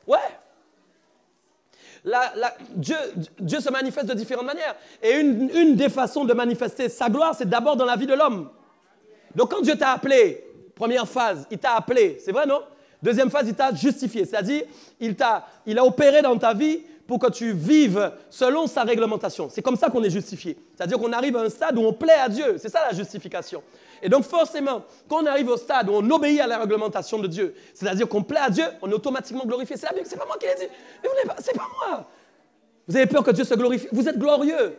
Speaker 1: Ouais. Dieu se manifeste de différentes manières. Et une des façons de manifester sa gloire, c'est d'abord dans la vie de l'homme. Donc, quand Dieu t'a appelé, première phase, il t'a appelé, c'est vrai, non? Deuxième phase, il t'a justifié, c'est-à-dire il a opéré dans ta vie pour que tu vives selon sa réglementation. C'est comme ça qu'on est justifié. C'est-à-dire qu'on arrive à un stade où on plaît à Dieu. C'est ça la justification. Et donc forcément, quand on arrive au stade où on obéit à la réglementation de Dieu, c'est-à-dire qu'on plaît à Dieu, on est automatiquement glorifié. C'est la Bible, c'est pas moi qui l'ai dit. Mais c'est pas moi. Vous avez peur que Dieu se glorifie. Vous êtes glorieux.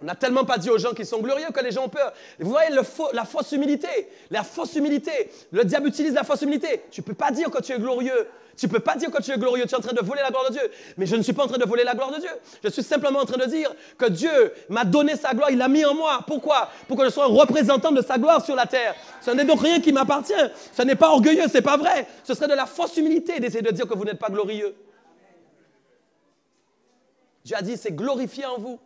Speaker 1: On n'a tellement pas dit aux gens qu'ils sont glorieux que les gens ont peur. Vous voyez la fausse humilité. La fausse humilité. Le diable utilise la fausse humilité. Tu ne peux pas dire que tu es glorieux. Tu ne peux pas dire que tu es glorieux. Tu es en train de voler la gloire de Dieu. Mais je ne suis pas en train de voler la gloire de Dieu. Je suis simplement en train de dire que Dieu m'a donné sa gloire. Il l'a mis en moi. Pourquoi? Pour que je sois un représentant de sa gloire sur la terre. Ce n'est donc rien qui m'appartient. Ce n'est pas orgueilleux. Ce n'est pas vrai. Ce serait de la fausse humilité d'essayer de dire que vous n'êtes pas glorieux. Dieu a dit, c'est glorifié en vous.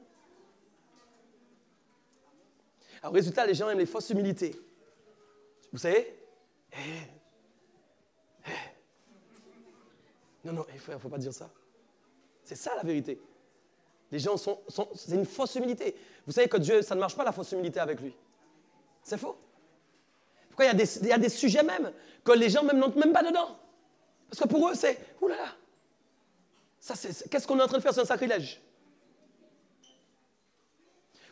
Speaker 1: Alors, résultat, les gens aiment les fausses humilités. Vous savez? Non, il ne faut pas dire ça. C'est ça la vérité. Les gens c'est une fausse humilité. Vous savez que Dieu, ça ne marche pas la fausse humilité avec lui. C'est faux. Pourquoi il y a des sujets même que les gens même n'entrent même pas dedans. Parce que pour eux, c'est, oulala, qu'est-ce qu'on est en train de faire? C'est un sacrilège.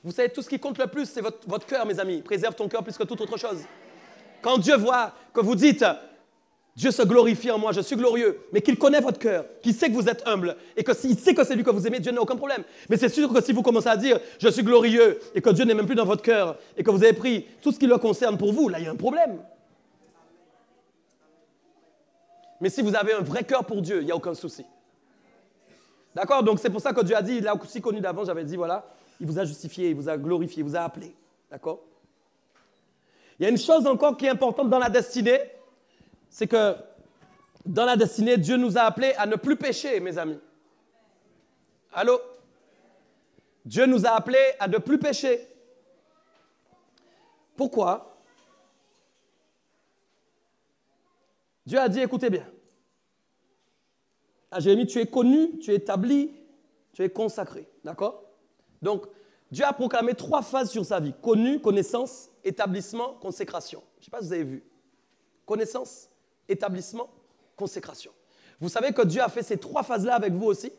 Speaker 1: Vous savez, tout ce qui compte le plus, c'est votre cœur, mes amis. Préserve ton cœur plus que toute autre chose. Quand Dieu voit que vous dites, Dieu se glorifie en moi, je suis glorieux, mais qu'il connaît votre cœur, qu'il sait que vous êtes humble, et que s'il sait que c'est lui que vous aimez, Dieu n'a aucun problème. Mais c'est sûr que si vous commencez à dire, je suis glorieux, et que Dieu n'est même plus dans votre cœur, et que vous avez pris tout ce qui le concerne pour vous, là, il y a un problème. Mais si vous avez un vrai cœur pour Dieu, il n'y a aucun souci. D'accord? Donc c'est pour ça que Dieu a dit, il l'a aussi connu d'avant, j'avais dit, voilà, il vous a justifié, il vous a glorifié, il vous a appelé. D'accord? Il y a une chose encore qui est importante dans la destinée, c'est que dans la destinée, Dieu nous a appelés à ne plus pécher, mes amis. Allô? Dieu nous a appelés à ne plus pécher. Pourquoi? Dieu a dit, écoutez bien. À Jérémie, tu es connu, tu es établi, tu es consacré. D'accord? Donc, Dieu a proclamé 3 phases sur sa vie. Connu, connaissance, établissement, consécration. Je ne sais pas si vous avez vu. Connaissance, établissement, consécration. Vous savez que Dieu a fait ces 3 phases-là avec vous aussi?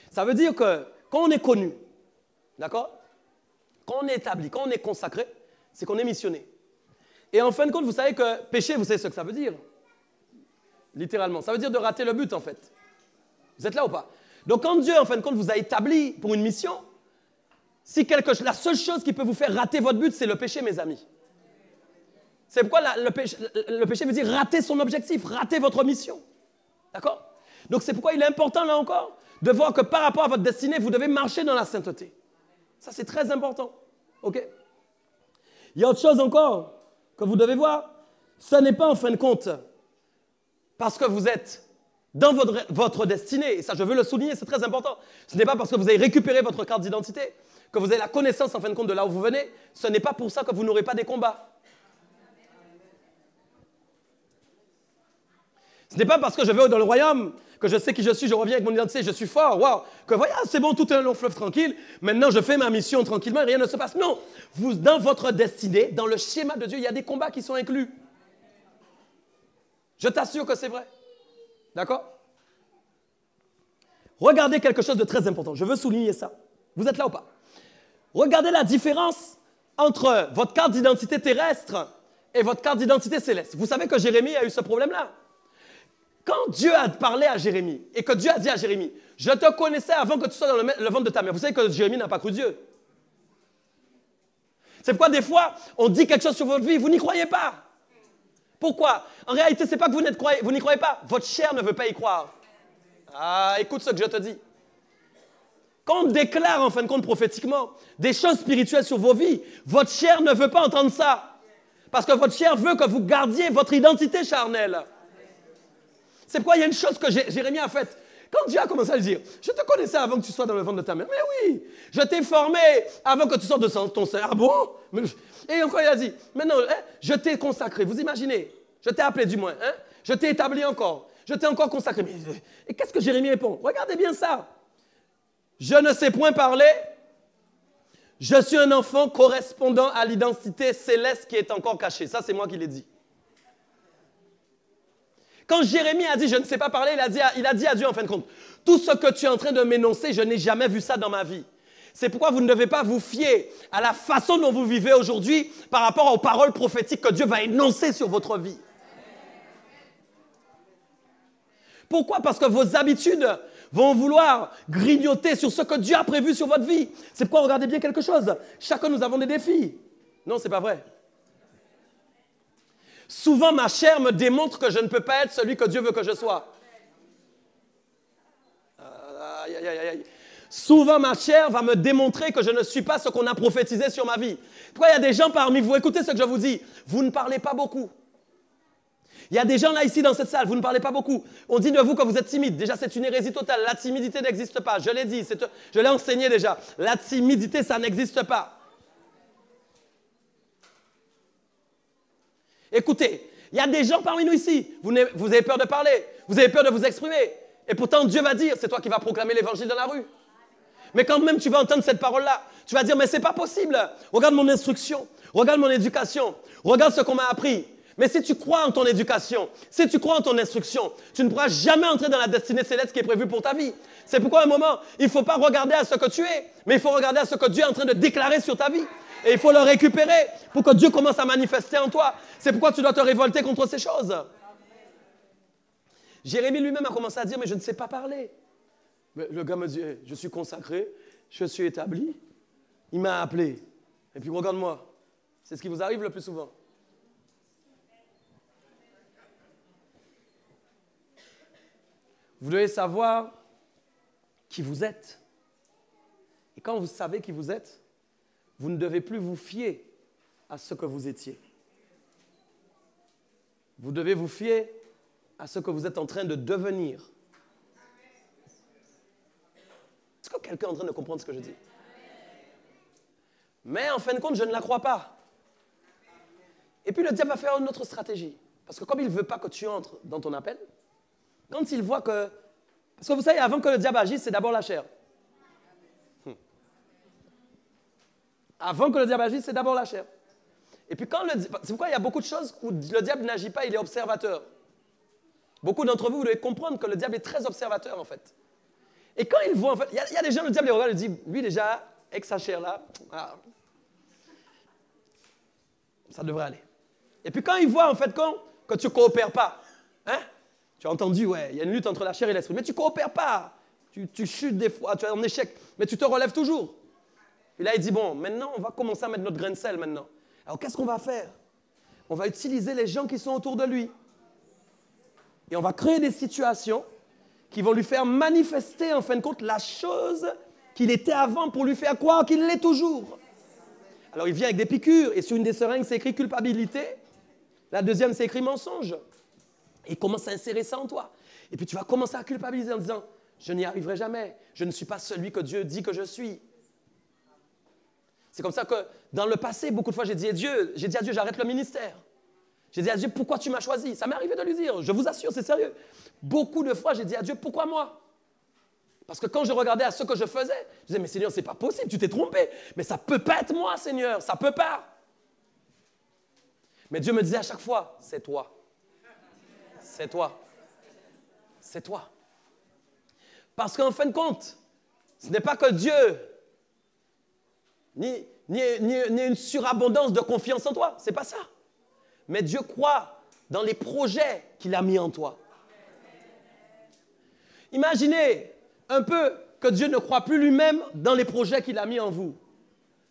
Speaker 1: Ça veut dire que quand on est connu, d'accord? Quand on est établi, quand on est consacré, c'est qu'on est missionné. Et en fin de compte, vous savez que pécher, vous savez ce que ça veut dire? Littéralement. Ça veut dire de rater le but, en fait. Vous êtes là ou pas? Donc, quand Dieu, en fin de compte, vous a établi pour une mission, si la seule chose qui peut vous faire rater votre but, c'est le péché, mes amis. C'est pourquoi le péché veut dire rater son objectif, rater votre mission. D'accord? Donc, c'est pourquoi il est important, là encore, de voir que par rapport à votre destinée, vous devez marcher dans la sainteté. Ça, c'est très important. OK? Il y a autre chose encore que vous devez voir. Ce n'est pas, en fin de compte, parce que vous êtes dans votre destinée, et ça, je veux le souligner, c'est très important. Ce n'est pas parce que vous avez récupéré votre carte d'identité, que vous avez la connaissance, en fin de compte, de là où vous venez. Ce n'est pas pour ça que vous n'aurez pas des combats. Ce n'est pas parce que je vais dans le royaume, que je sais qui je suis, je reviens avec mon identité, je suis fort, waouh, que voilà, c'est bon, tout est un long fleuve tranquille, maintenant je fais ma mission tranquillement et rien ne se passe. Non, vous, dans votre destinée, dans le schéma de Dieu, il y a des combats qui sont inclus. Je t'assure que c'est vrai. D'accord? Regardez quelque chose de très important, je veux souligner ça. Vous êtes là ou pas? Regardez la différence entre votre carte d'identité terrestre et votre carte d'identité céleste. Vous savez que Jérémie a eu ce problème-là. Quand Dieu a parlé à Jérémie et que Dieu a dit à Jérémie, je te connaissais avant que tu sois dans le ventre de ta mère. Vous savez que Jérémie n'a pas cru Dieu. C'est pourquoi des fois, on dit quelque chose sur votre vie, vous n'y croyez pas. Pourquoi? En réalité, ce n'est pas que vous n'y croyez pas. Votre chair ne veut pas y croire. Ah, écoute ce que je te dis. Quand on déclare, en fin de compte, prophétiquement, des choses spirituelles sur vos vies, votre chair ne veut pas entendre ça. Parce que votre chair veut que vous gardiez votre identité charnelle. C'est pourquoi il y a une chose que Jérémie a faite. Quand Dieu a commencé à le dire, je te connaissais avant que tu sois dans le ventre de ta mère. Mais oui, je t'ai formé avant que tu sortes de ton sein. Ah bon? Et encore il a dit, maintenant, hein, je t'ai consacré. Vous imaginez? Je t'ai appelé du moins. Hein? Je t'ai établi encore. Je t'ai encore consacré. Et qu'est-ce que Jérémie répond? Regardez bien ça. Je ne sais point parler. Je suis un enfant correspondant à l'identité céleste qui est encore cachée. Ça, c'est moi qui l'ai dit. Quand Jérémie a dit « je ne sais pas parler », il a dit à Dieu en fin de compte, « tout ce que tu es en train de m'énoncer, je n'ai jamais vu ça dans ma vie. » C'est pourquoi vous ne devez pas vous fier à la façon dont vous vivez aujourd'hui par rapport aux paroles prophétiques que Dieu va énoncer sur votre vie. Pourquoi? Parce que vos habitudes vont vouloir grignoter sur ce que Dieu a prévu sur votre vie. C'est pourquoi, regardez bien quelque chose, chacun nous avons des défis. Non, ce n'est pas vrai. Souvent, ma chair me démontre que je ne peux pas être celui que Dieu veut que je sois. Aïe, aïe, aïe, aïe. Souvent, ma chair va me démontrer que je ne suis pas ce qu'on a prophétisé sur ma vie. Pourquoi il y a des gens parmi vous, écoutez ce que je vous dis, vous ne parlez pas beaucoup. Il y a des gens là, ici, dans cette salle, vous ne parlez pas beaucoup. On dit de vous que vous êtes timide. Déjà, c'est une hérésie totale. La timidité n'existe pas. Je l'ai dit, je l'ai enseigné déjà. La timidité, ça n'existe pas. Écoutez, il y a des gens parmi nous ici, vous avez peur de parler, vous avez peur de vous exprimer. Et pourtant, Dieu va dire, c'est toi qui vas proclamer l'évangile dans la rue. Mais quand même tu vas entendre cette parole-là, tu vas dire, mais c'est pas possible. Regarde mon instruction, regarde mon éducation, regarde ce qu'on m'a appris. Mais si tu crois en ton éducation, si tu crois en ton instruction, tu ne pourras jamais entrer dans la destinée céleste qui est prévue pour ta vie. C'est pourquoi à un moment, il ne faut pas regarder à ce que tu es, mais il faut regarder à ce que Dieu est en train de déclarer sur ta vie. Et il faut le récupérer pour que Dieu commence à manifester en toi. C'est pourquoi tu dois te révolter contre ces choses. Jérémie lui-même a commencé à dire, mais je ne sais pas parler. Mais le gars me dit, hey, je suis consacré, je suis établi. Il m'a appelé. Et puis regarde-moi. C'est ce qui vous arrive le plus souvent. Vous devez savoir qui vous êtes. Et quand vous savez qui vous êtes, vous ne devez plus vous fier à ce que vous étiez. Vous devez vous fier à ce que vous êtes en train de devenir. quelqu'un en train de comprendre ce que je dis? Mais en fin de compte, je ne la crois pas. Et puis le diable va faire une autre stratégie. Parce que comme il ne veut pas que tu entres dans ton appel, quand il voit que... Parce que vous savez, avant que le diable agisse, c'est d'abord la chair. Avant que le diable agisse, c'est d'abord la chair. Et puis quand c'est pourquoi il y a beaucoup de choses où le diable n'agit pas, il est observateur. Beaucoup d'entre vous, vous devez comprendre que le diable est très observateur en fait. Et quand il voit, en fait, il y a des gens, le diable les regarde et dit, lui déjà, avec sa chair là, ça devrait aller. Et puis quand il voit en fait que tu ne coopères pas, hein, tu as entendu, ouais, il y a une lutte entre la chair et l'esprit, mais tu ne coopères pas. Tu chutes des fois, tu es en échec, mais tu te relèves toujours. Et là, il dit, bon, maintenant, on va commencer à mettre notre grain de sel maintenant. Alors, qu'est-ce qu'on va faire? On va utiliser les gens qui sont autour de lui. Et on va créer des situations qui vont lui faire manifester, en fin de compte, la chose qu'il était avant pour lui faire croire qu'il l'est toujours. Alors, il vient avec des piqûres. Et sur une des seringues, c'est écrit culpabilité. La deuxième, c'est écrit mensonge. Et il commence à insérer ça en toi. Et puis, tu vas commencer à culpabiliser en disant, je n'y arriverai jamais. Je ne suis pas celui que Dieu dit que je suis. C'est comme ça que dans le passé, beaucoup de fois, j'ai dit à Dieu, j'arrête le ministère. J'ai dit à Dieu, pourquoi tu m'as choisi? Ça m'est arrivé de lui dire, je vous assure, c'est sérieux. Beaucoup de fois, j'ai dit à Dieu, pourquoi moi? Parce que quand je regardais à ce que je faisais, je disais, mais Seigneur, c'est pas possible, tu t'es trompé. Mais ça peut pas être moi, Seigneur, ça peut pas. Mais Dieu me disait à chaque fois, c'est toi. C'est toi. C'est toi. Parce qu'en fin de compte, ce n'est pas que Dieu... Ni une surabondance de confiance en toi. Ce n'est pas ça. Mais Dieu croit dans les projets qu'il a mis en toi. Imaginez un peu que Dieu ne croit plus lui-même dans les projets qu'il a mis en vous.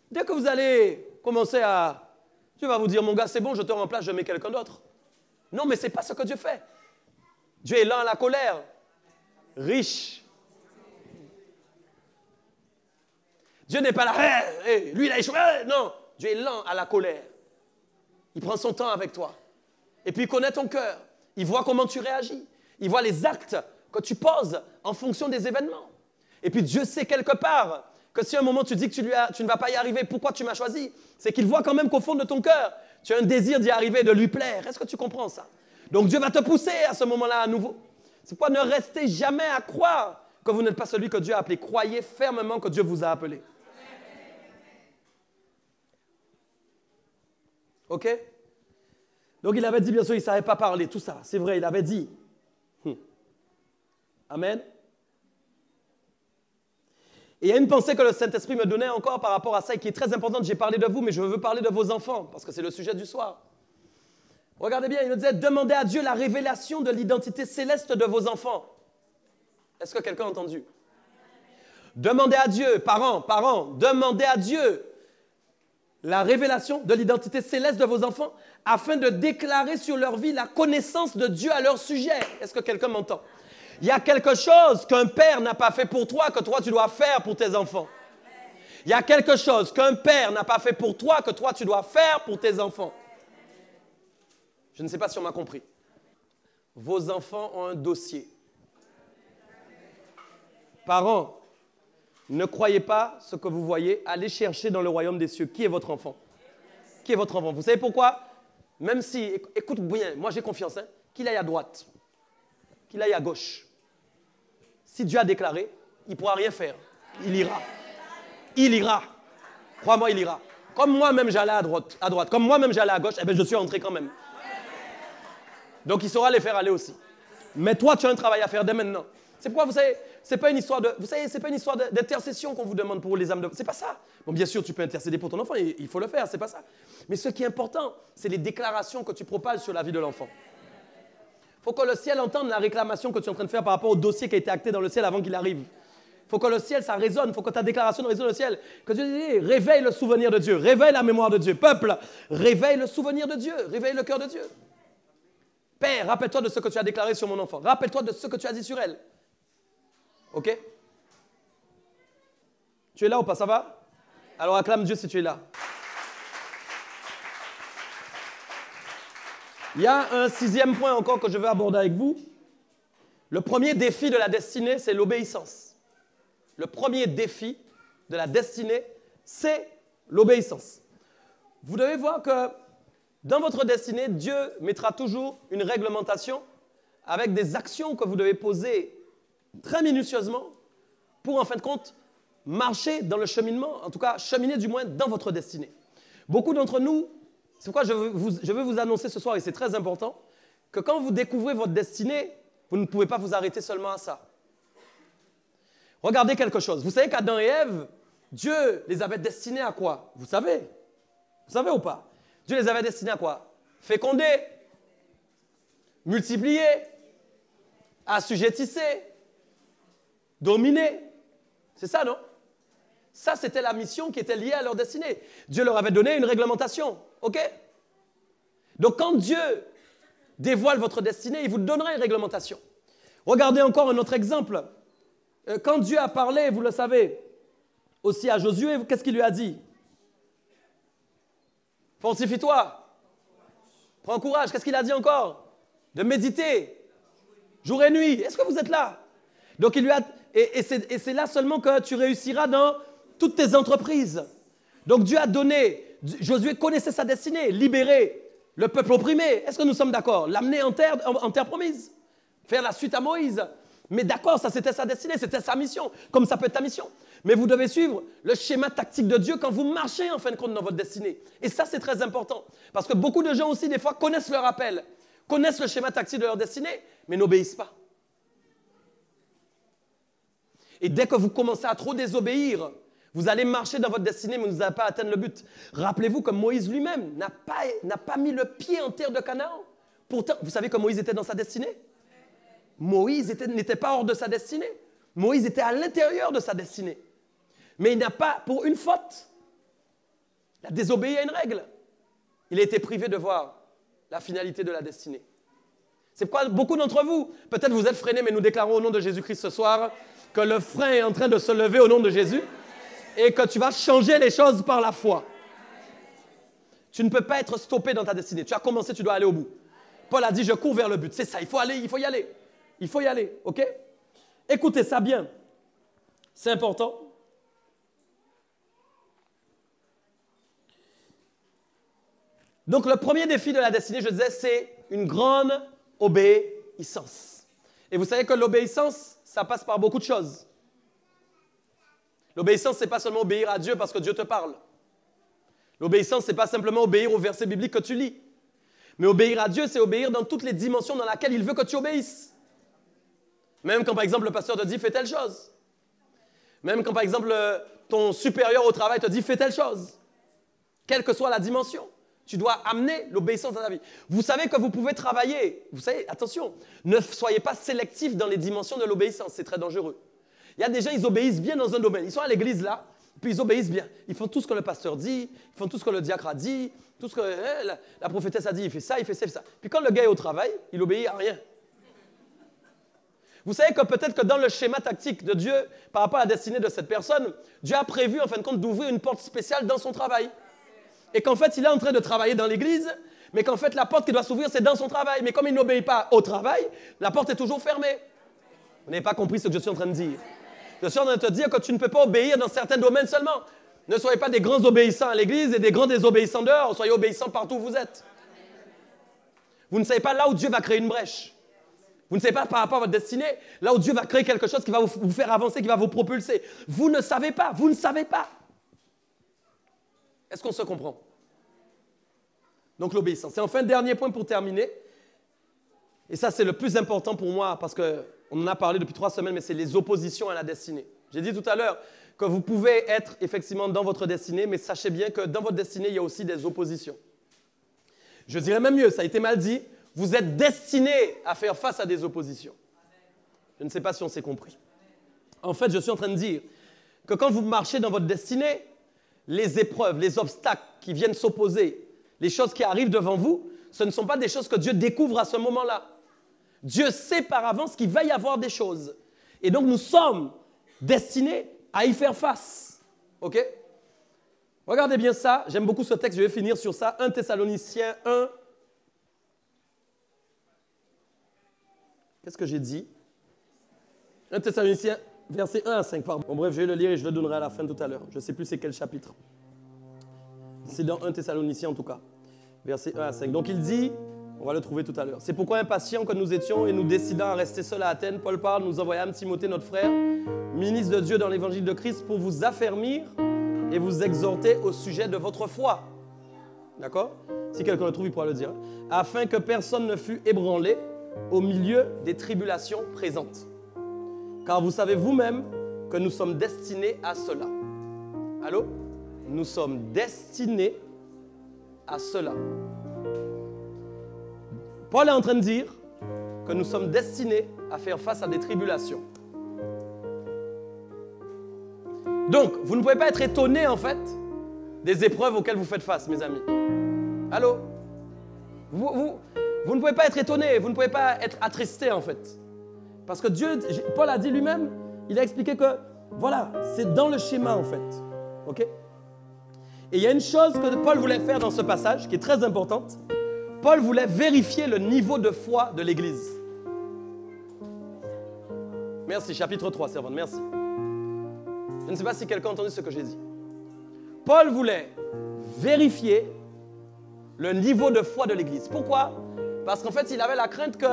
Speaker 1: Dès que vous allez commencer à... Dieu va vous dire, mon gars, c'est bon, je te remplace, je mets quelqu'un d'autre. Non, mais ce n'est pas ce que Dieu fait. Dieu est lent à la colère, riche. Dieu n'est pas là, lui il a échoué. Non, Dieu est lent à la colère. Il prend son temps avec toi. Et puis il connaît ton cœur. Il voit comment tu réagis. Il voit les actes que tu poses en fonction des événements. Et puis Dieu sait quelque part que si à un moment tu dis que tu ne vas pas y arriver, pourquoi tu m'as choisi? C'est qu'il voit quand même qu'au fond de ton cœur, tu as un désir d'y arriver, de lui plaire. Est-ce que tu comprends ça? Donc Dieu va te pousser à ce moment-là à nouveau. C'est pourquoi ne restez jamais à croire que vous n'êtes pas celui que Dieu a appelé. Croyez fermement que Dieu vous a appelé. OK? Donc il avait dit, bien sûr, il ne savait pas parler, tout ça. C'est vrai, il avait dit. Amen. Et il y a une pensée que le Saint-Esprit me donnait encore par rapport à ça et qui est très importante. J'ai parlé de vous, mais je veux parler de vos enfants, parce que c'est le sujet du soir. Regardez bien, il me disait, demandez à Dieu la révélation de l'identité céleste de vos enfants. Est-ce que quelqu'un a entendu? Demandez à Dieu, parents, demandez à Dieu la révélation de l'identité céleste de vos enfants afin de déclarer sur leur vie la connaissance de Dieu à leur sujet. Est-ce que quelqu'un m'entend? Il y a quelque chose qu'un père n'a pas fait pour toi que toi tu dois faire pour tes enfants. Il y a quelque chose qu'un père n'a pas fait pour toi que toi tu dois faire pour tes enfants. Je ne sais pas si on m'a compris. Vos enfants ont un dossier. Parents, ne croyez pas ce que vous voyez. Allez chercher dans le royaume des cieux. Qui est votre enfant? Qui est votre enfant? Vous savez pourquoi? Même si, écoute bien, moi j'ai confiance, hein, qu'il aille à droite, qu'il aille à gauche. Si Dieu a déclaré, il ne pourra rien faire. Il ira. Il ira. Crois-moi, il ira. Comme moi-même j'allais à droite. Comme moi-même j'allais à gauche, eh bien, je suis entré quand même. Donc il saura les faire aller aussi. Mais toi, tu as un travail à faire dès maintenant. C'est pourquoi, vous savez, c'est pas une histoire d'intercession qu'on vous demande pour les âmes de... C'est pas ça. Bon, bien sûr, tu peux intercéder pour ton enfant, il faut le faire, c'est pas ça. Mais ce qui est important, c'est les déclarations que tu propages sur la vie de l'enfant. Il faut que le ciel entende la réclamation que tu es en train de faire par rapport au dossier qui a été acté dans le ciel avant qu'il arrive. Il faut que le ciel, ça résonne. Il faut que ta déclaration résonne au ciel. Que Dieu dise, réveille le souvenir de Dieu. Réveille la mémoire de Dieu. Peuple, réveille le souvenir de Dieu. Réveille le cœur de Dieu. Père, rappelle-toi de ce que tu as déclaré sur mon enfant. Rappelle-toi de ce que tu as dit sur elle. OK? Tu es là ou pas? Ça va? Alors acclame Dieu si tu es là. Il y a un 6e point encore que je veux aborder avec vous. Le premier défi de la destinée, c'est l'obéissance. le premier défi de la destinée, c'est l'obéissance. Vous devez voir que dans votre destinée, Dieu mettra toujours une réglementation avec des actions que vous devez poser très minutieusement pour, en fin de compte, marcher dans le cheminement, en tout cas, cheminer du moins dans votre destinée. Beaucoup d'entre nous, c'est pourquoi je veux vous annoncer ce soir, et c'est très important, que quand vous découvrez votre destinée, vous ne pouvez pas vous arrêter seulement à ça. Regardez quelque chose. Vous savez qu'Adam et Ève, Dieu les avait destinés à quoi? Vous savez? Vous savez ou pas? Dieu les avait destinés à quoi? Féconder, multiplier, assujettisser, dominer. C'est ça, non? Ça, c'était la mission qui était liée à leur destinée. Dieu leur avait donné une réglementation. OK? Donc, quand Dieu dévoile votre destinée, il vous donnera une réglementation. Regardez encore un autre exemple. Quand Dieu a parlé, vous le savez, aussi à Josué, qu'est-ce qu'il lui a dit? Fortifie-toi. Prends courage. Qu'est-ce qu'il a dit encore? De méditer. Jour et nuit. Est-ce que vous êtes là? Donc, il lui a... Et c'est là seulement que tu réussiras dans toutes tes entreprises. Donc, Dieu a donné... Josué connaissait sa destinée. Libérer le peuple opprimé. Est-ce que nous sommes d'accord? L'amener en terre promise. Faire la suite à Moïse. Mais d'accord, ça c'était sa destinée, c'était sa mission. Comme ça peut être ta mission. Mais vous devez suivre le schéma tactique de Dieu quand vous marchez en fin de compte dans votre destinée. Et ça, c'est très important. Parce que beaucoup de gens aussi, des fois, connaissent leur appel, connaissent le schéma tactique de leur destinée, mais n'obéissent pas. Et dès que vous commencez à trop désobéir, vous allez marcher dans votre destinée, mais vous n'allez pas atteindre le but. Rappelez-vous que Moïse lui-même n'a pas mis le pied en terre de Canaan. Pourtant, vous savez que Moïse était dans sa destinée? Moïse n'était pas hors de sa destinée. Moïse était à l'intérieur de sa destinée. Mais il n'a pas, pour une faute, il a désobéi à une règle. Il a été privé de voir la finalité de la destinée. C'est pourquoi beaucoup d'entre vous, peut-être vous êtes freinés, mais nous déclarons au nom de Jésus-Christ ce soir que le frein est en train de se lever au nom de Jésus et que tu vas changer les choses par la foi. Tu ne peux pas être stoppé dans ta destinée. Tu as commencé, tu dois aller au bout. Paul a dit, je cours vers le but. C'est ça, il faut aller, il faut y aller. Il faut y aller, OK? Écoutez ça bien. C'est important. Donc, le premier défi de la destinée, je disais, c'est une grande obéissance. Et vous savez que l'obéissance, ça passe par beaucoup de choses. L'obéissance, ce n'est pas seulement obéir à Dieu parce que Dieu te parle. L'obéissance, ce n'est pas simplement obéir aux versets bibliques que tu lis. Mais obéir à Dieu, c'est obéir dans toutes les dimensions dans lesquelles il veut que tu obéisses. Même quand, par exemple, le pasteur te dit « fais telle chose ». Même quand, par exemple, ton supérieur au travail te dit « fais telle chose ». Quelle que soit la dimension, tu dois amener l'obéissance dans ta vie. Vous savez que vous pouvez travailler. Vous savez, attention, ne soyez pas sélectif dans les dimensions de l'obéissance. C'est très dangereux. Il y a des gens, ils obéissent bien dans un domaine. Ils sont à l'église là, puis ils obéissent bien. Ils font tout ce que le pasteur dit, ils font tout ce que le diacre a dit, tout ce que la prophétesse a dit, il fait ça, il fait ça, il fait ça. Puis quand le gars est au travail, il obéit à rien. Vous savez que peut-être que dans le schéma tactique de Dieu, par rapport à la destinée de cette personne, Dieu a prévu en fin de compte d'ouvrir une porte spéciale dans son travail. Et qu'en fait, il est en train de travailler dans l'église, mais qu'en fait, la porte qui doit s'ouvrir, c'est dans son travail. Mais comme il n'obéit pas au travail, la porte est toujours fermée. Vous n'avez pas compris ce que je suis en train de dire. Je suis en train de te dire que tu ne peux pas obéir dans certains domaines seulement. Ne soyez pas des grands obéissants à l'église et des grands désobéissants dehors. Soyez obéissants partout où vous êtes. Vous ne savez pas là où Dieu va créer une brèche. Vous ne savez pas par rapport à votre destinée, là où Dieu va créer quelque chose qui va vous faire avancer, qui va vous propulser. Vous ne savez pas, vous ne savez pas. Est-ce qu'on se comprend? Donc l'obéissance. Et enfin, dernier point pour terminer. Et ça, c'est le plus important pour moi parce qu'on en a parlé depuis 3 semaines, mais c'est les oppositions à la destinée. J'ai dit tout à l'heure que vous pouvez être effectivement dans votre destinée, mais sachez bien que dans votre destinée, il y a aussi des oppositions. Je dirais même mieux, ça a été mal dit. Vous êtes destiné à faire face à des oppositions. Je ne sais pas si on s'est compris. En fait, je suis en train de dire que quand vous marchez dans votre destinée, les épreuves, les obstacles qui viennent s'opposer, les choses qui arrivent devant vous, ce ne sont pas des choses que Dieu découvre à ce moment-là. Dieu sait par avance qu'il va y avoir des choses. Et donc, nous sommes destinés à y faire face. OK? Regardez bien ça. J'aime beaucoup ce texte. Je vais finir sur ça. 1 Thessaloniciens 1. Qu'est-ce que j'ai dit? 1 Thessaloniciens Verset 1 à 5, pardon. Bon, bref, je vais le lire et je le donnerai à la fin tout à l'heure. Je ne sais plus c'est quel chapitre. C'est dans 1 Thessaloniciens en tout cas. Verset 1 à 5. Donc il dit, on va le trouver tout à l'heure. C'est pourquoi impatients que nous étions et nous décidant à rester seuls à Athènes, Paul parle, nous envoyâmes Timothée notre frère, ministre de Dieu dans l'évangile de Christ, pour vous affermir et vous exhorter au sujet de votre foi. D'accord? Si quelqu'un le trouve, il pourra le dire. Afin que personne ne fût ébranlé au milieu des tribulations présentes. Car vous savez vous-même que nous sommes destinés à cela. Allô? Nous sommes destinés à cela. Paul est en train de dire que nous sommes destinés à faire face à des tribulations. Donc, vous ne pouvez pas être étonné en fait des épreuves auxquelles vous faites face, mes amis. Allô? Vous ne pouvez pas être étonné, vous ne pouvez pas être attristé en fait. Parce que Dieu, Paul a dit lui-même, il a expliqué que, voilà, c'est dans le schéma en fait. Ok? Et il y a une chose que Paul voulait faire dans ce passage, qui est très importante. Paul voulait vérifier le niveau de foi de l'Église. Merci, chapitre 3, servante, merci. Je ne sais pas si quelqu'un a entendu ce que j'ai dit. Paul voulait vérifier le niveau de foi de l'Église. Pourquoi? Parce qu'en fait, il avait la crainte que,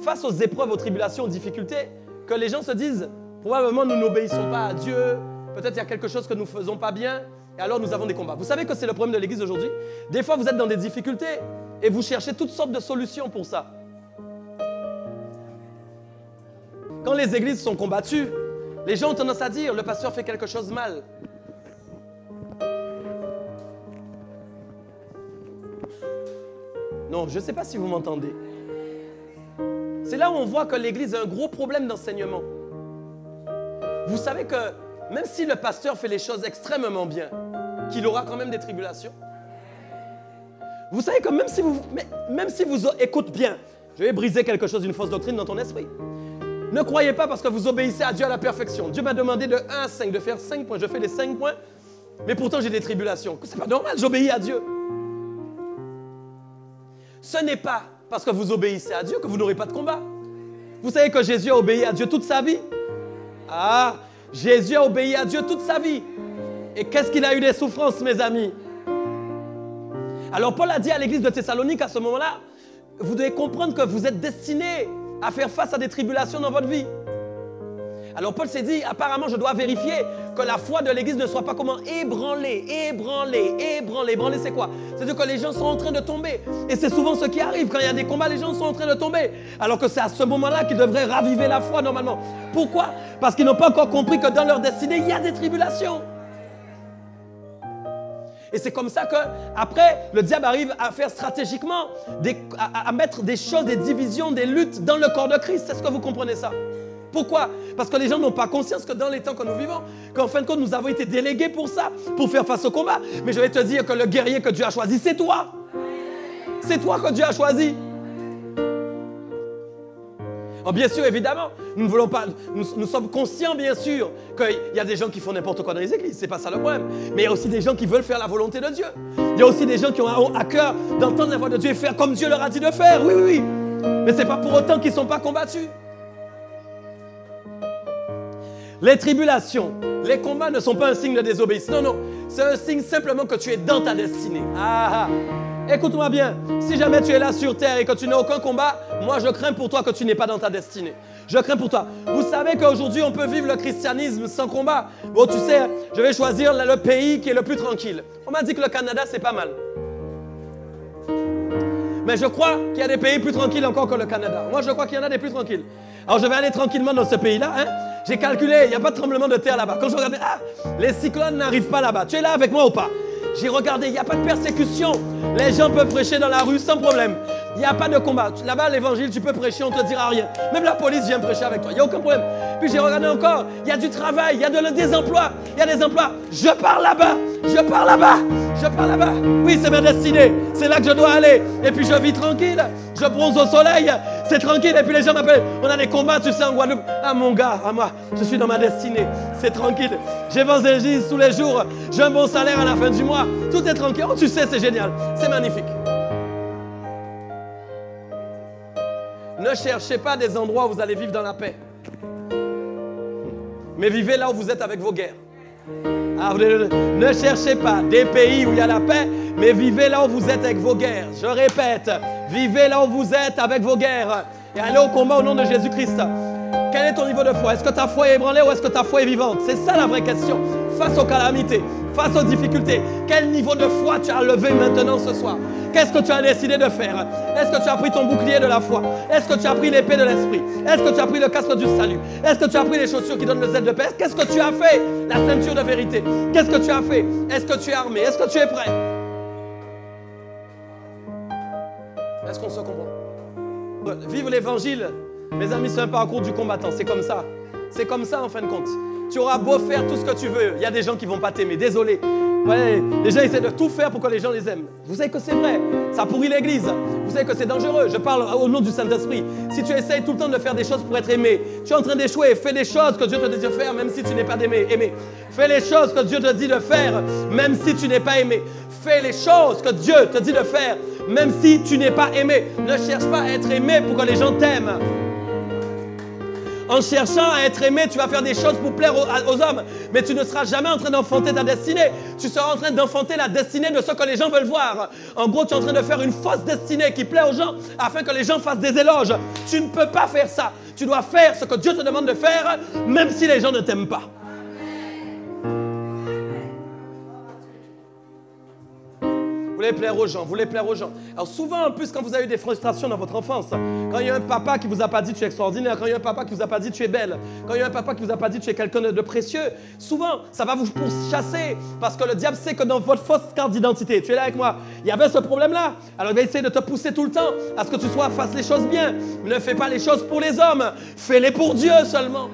Speaker 1: face aux épreuves, aux tribulations, aux difficultés, que les gens se disent, probablement nous n'obéissons pas à Dieu, peut-être il y a quelque chose que nous ne faisons pas bien, et alors nous avons des combats. Vous savez que c'est le problème de l'Église aujourd'hui? Des fois, vous êtes dans des difficultés et vous cherchez toutes sortes de solutions pour ça. Quand les églises sont combattues, les gens ont tendance à dire, le pasteur fait quelque chose mal. Non, je ne sais pas si vous m'entendez. C'est là où on voit que l'Église a un gros problème d'enseignement. Vous savez que même si le pasteur fait les choses extrêmement bien, qu'il aura quand même des tribulations. Vous savez que même si vous écoutez bien, je vais briser quelque chose, une fausse doctrine dans ton esprit. Ne croyez pas parce que vous obéissez à Dieu à la perfection. Dieu m'a demandé de 1 à 5, de faire 5 points. Je fais les 5 points, mais pourtant j'ai des tribulations. C'est pas normal, j'obéis à Dieu. Ce n'est pas parce que vous obéissez à Dieu que vous n'aurez pas de combat. Vous savez que Jésus a obéi à Dieu toute sa vie? Ah, Jésus a obéi à Dieu toute sa vie. Et qu'est-ce qu'il a eu des souffrances, mes amis? Alors Paul a dit à l'église de Thessalonique à ce moment-là, vous devez comprendre que vous êtes destinés à faire face à des tribulations dans votre vie. Alors Paul s'est dit, apparemment je dois vérifier que la foi de l'église ne soit pas comment ébranlée. Ébranlée, c'est quoi? C'est-à-dire que les gens sont en train de tomber. Et c'est souvent ce qui arrive. Quand il y a des combats, les gens sont en train de tomber. Alors que c'est à ce moment-là qu'ils devraient raviver la foi normalement. Pourquoi? Parce qu'ils n'ont pas encore compris que dans leur destinée, il y a des tribulations. Et c'est comme ça qu'après, le diable arrive à faire stratégiquement, à mettre des choses, des divisions, des luttes dans le corps de Christ. Est-ce que vous comprenez ça? Pourquoi? Parce que les gens n'ont pas conscience que dans les temps que nous vivons, qu'en fin de compte, nous avons été délégués pour ça, pour faire face au combat. Mais je vais te dire que le guerrier que Dieu a choisi, c'est toi. C'est toi que Dieu a choisi. Oh, bien sûr, évidemment, nous ne voulons pas, nous sommes conscients, bien sûr, qu'il y a des gens qui font n'importe quoi dans les églises, c'est pas ça le problème. Mais il y a aussi des gens qui veulent faire la volonté de Dieu. Il y a aussi des gens qui ont à cœur d'entendre la voix de Dieu et faire comme Dieu leur a dit de faire. Oui, oui, oui. Mais ce n'est pas pour autant qu'ils ne sont pas combattus. Les tribulations, les combats ne sont pas un signe de désobéissance. Non, non, c'est un signe simplement que tu es dans ta destinée. Ah, ah. Écoute-moi bien, si jamais tu es là sur terre et que tu n'as aucun combat, moi je crains pour toi que tu n'es pas dans ta destinée. Je crains pour toi. Vous savez qu'aujourd'hui on peut vivre le christianisme sans combat. Bon, tu sais, je vais choisir le pays qui est le plus tranquille. On m'a dit que le Canada c'est pas mal. Mais je crois qu'il y a des pays plus tranquilles encore que le Canada. Moi je crois qu'il y en a des plus tranquilles. Alors je vais aller tranquillement dans ce pays-là. Hein? J'ai calculé, il n'y a pas de tremblement de terre là-bas. Quand je regardais, les cyclones n'arrivent pas là-bas. Tu es là avec moi ou pas? J'ai regardé, il n'y a pas de persécution. Les gens peuvent prêcher dans la rue sans problème. Il n'y a pas de combat. Là-bas, l'évangile, tu peux prêcher, on ne te dira rien. Même la police vient prêcher avec toi. Il n'y a aucun problème. Puis j'ai regardé encore, il y a du travail, il y a des emplois. Il y a des emplois. Je pars là-bas. Je pars là-bas. Je pars là-bas. Oui, c'est ma destinée. C'est là que je dois aller. Et puis je vis tranquille. Je bronze au soleil. C'est tranquille. Et puis les gens m'appellent. On a des combats, tu sais, en Guadeloupe. Ah, mon gars, à moi, je suis dans ma destinée. C'est tranquille. J'évangélise tous les jours. J'ai un bon salaire à la fin du mois. Tout est tranquille. Oh, tu sais, c'est génial. C'est magnifique. Ne cherchez pas des endroits où vous allez vivre dans la paix. mais vivez là où vous êtes avec vos guerres. Alors, ne cherchez pas des pays où il y a la paix, mais vivez là où vous êtes avec vos guerres. Je répète, vivez là où vous êtes avec vos guerres. Et allez au combat au nom de Jésus-Christ. Quel est ton niveau de foi? Est-ce que ta foi est ébranlée ou est-ce que ta foi est vivante? C'est ça la vraie question. Face aux calamités, face aux difficultés, quel niveau de foi tu as levé maintenant ce soir? Qu'est-ce que tu as décidé de faire? Est-ce que tu as pris ton bouclier de la foi? Est-ce que tu as pris l'épée de l'esprit? Est-ce que tu as pris le casque du salut? Est-ce que tu as pris les chaussures qui donnent le zèle de paix? Qu'est-ce que tu as fait? La ceinture de vérité. Qu'est-ce que tu as fait? Est-ce que tu es armé? Est-ce que tu es prêt? Est-ce qu'on se comprend? Vivre l'évangile, mes amis, c'est un parcours du combattant. C'est comme ça. C'est comme ça en fin de compte. Tu auras beau faire tout ce que tu veux. Il y a des gens qui ne vont pas t'aimer. Désolé. Ouais, les gens essaient de tout faire pour que les gens les aiment. Vous savez que c'est vrai. Ça pourrit l'église. Vous savez que c'est dangereux. Je parle au nom du Saint-Esprit. Si tu essayes tout le temps de faire des choses pour être aimé, tu es en train d'échouer. Fais des choses que Dieu te dit de faire, même si tu n'es pas aimé. Fais les choses que Dieu te dit de faire, même si tu n'es pas aimé. Fais les choses que Dieu te dit de faire, même si tu n'es pas aimé. Ne cherche pas à être aimé pour que les gens t'aiment. En cherchant à être aimé, tu vas faire des choses pour plaire aux hommes, mais tu ne seras jamais en train d'enfanter ta destinée. Tu seras en train d'enfanter la destinée de ce que les gens veulent voir. En gros, tu es en train de faire une fausse destinée qui plaît aux gens afin que les gens fassent des éloges. Tu ne peux pas faire ça. Tu dois faire ce que Dieu te demande de faire, même si les gens ne t'aiment pas. Vous voulez plaire aux gens, vous voulez plaire aux gens. Alors souvent, en plus, quand vous avez eu des frustrations dans votre enfance, quand il y a un papa qui vous a pas dit tu es extraordinaire, quand il y a un papa qui vous a pas dit tu es belle, quand il y a un papa qui vous a pas dit tu es quelqu'un de précieux, souvent, ça va vous pourchasser parce que le diable sait que dans votre fausse carte d'identité, tu es là avec moi, il y avait ce problème-là. Alors il va essayer de te pousser tout le temps à ce que tu fasses les choses bien. Ne fais pas les choses pour les hommes, fais-les pour Dieu seulement.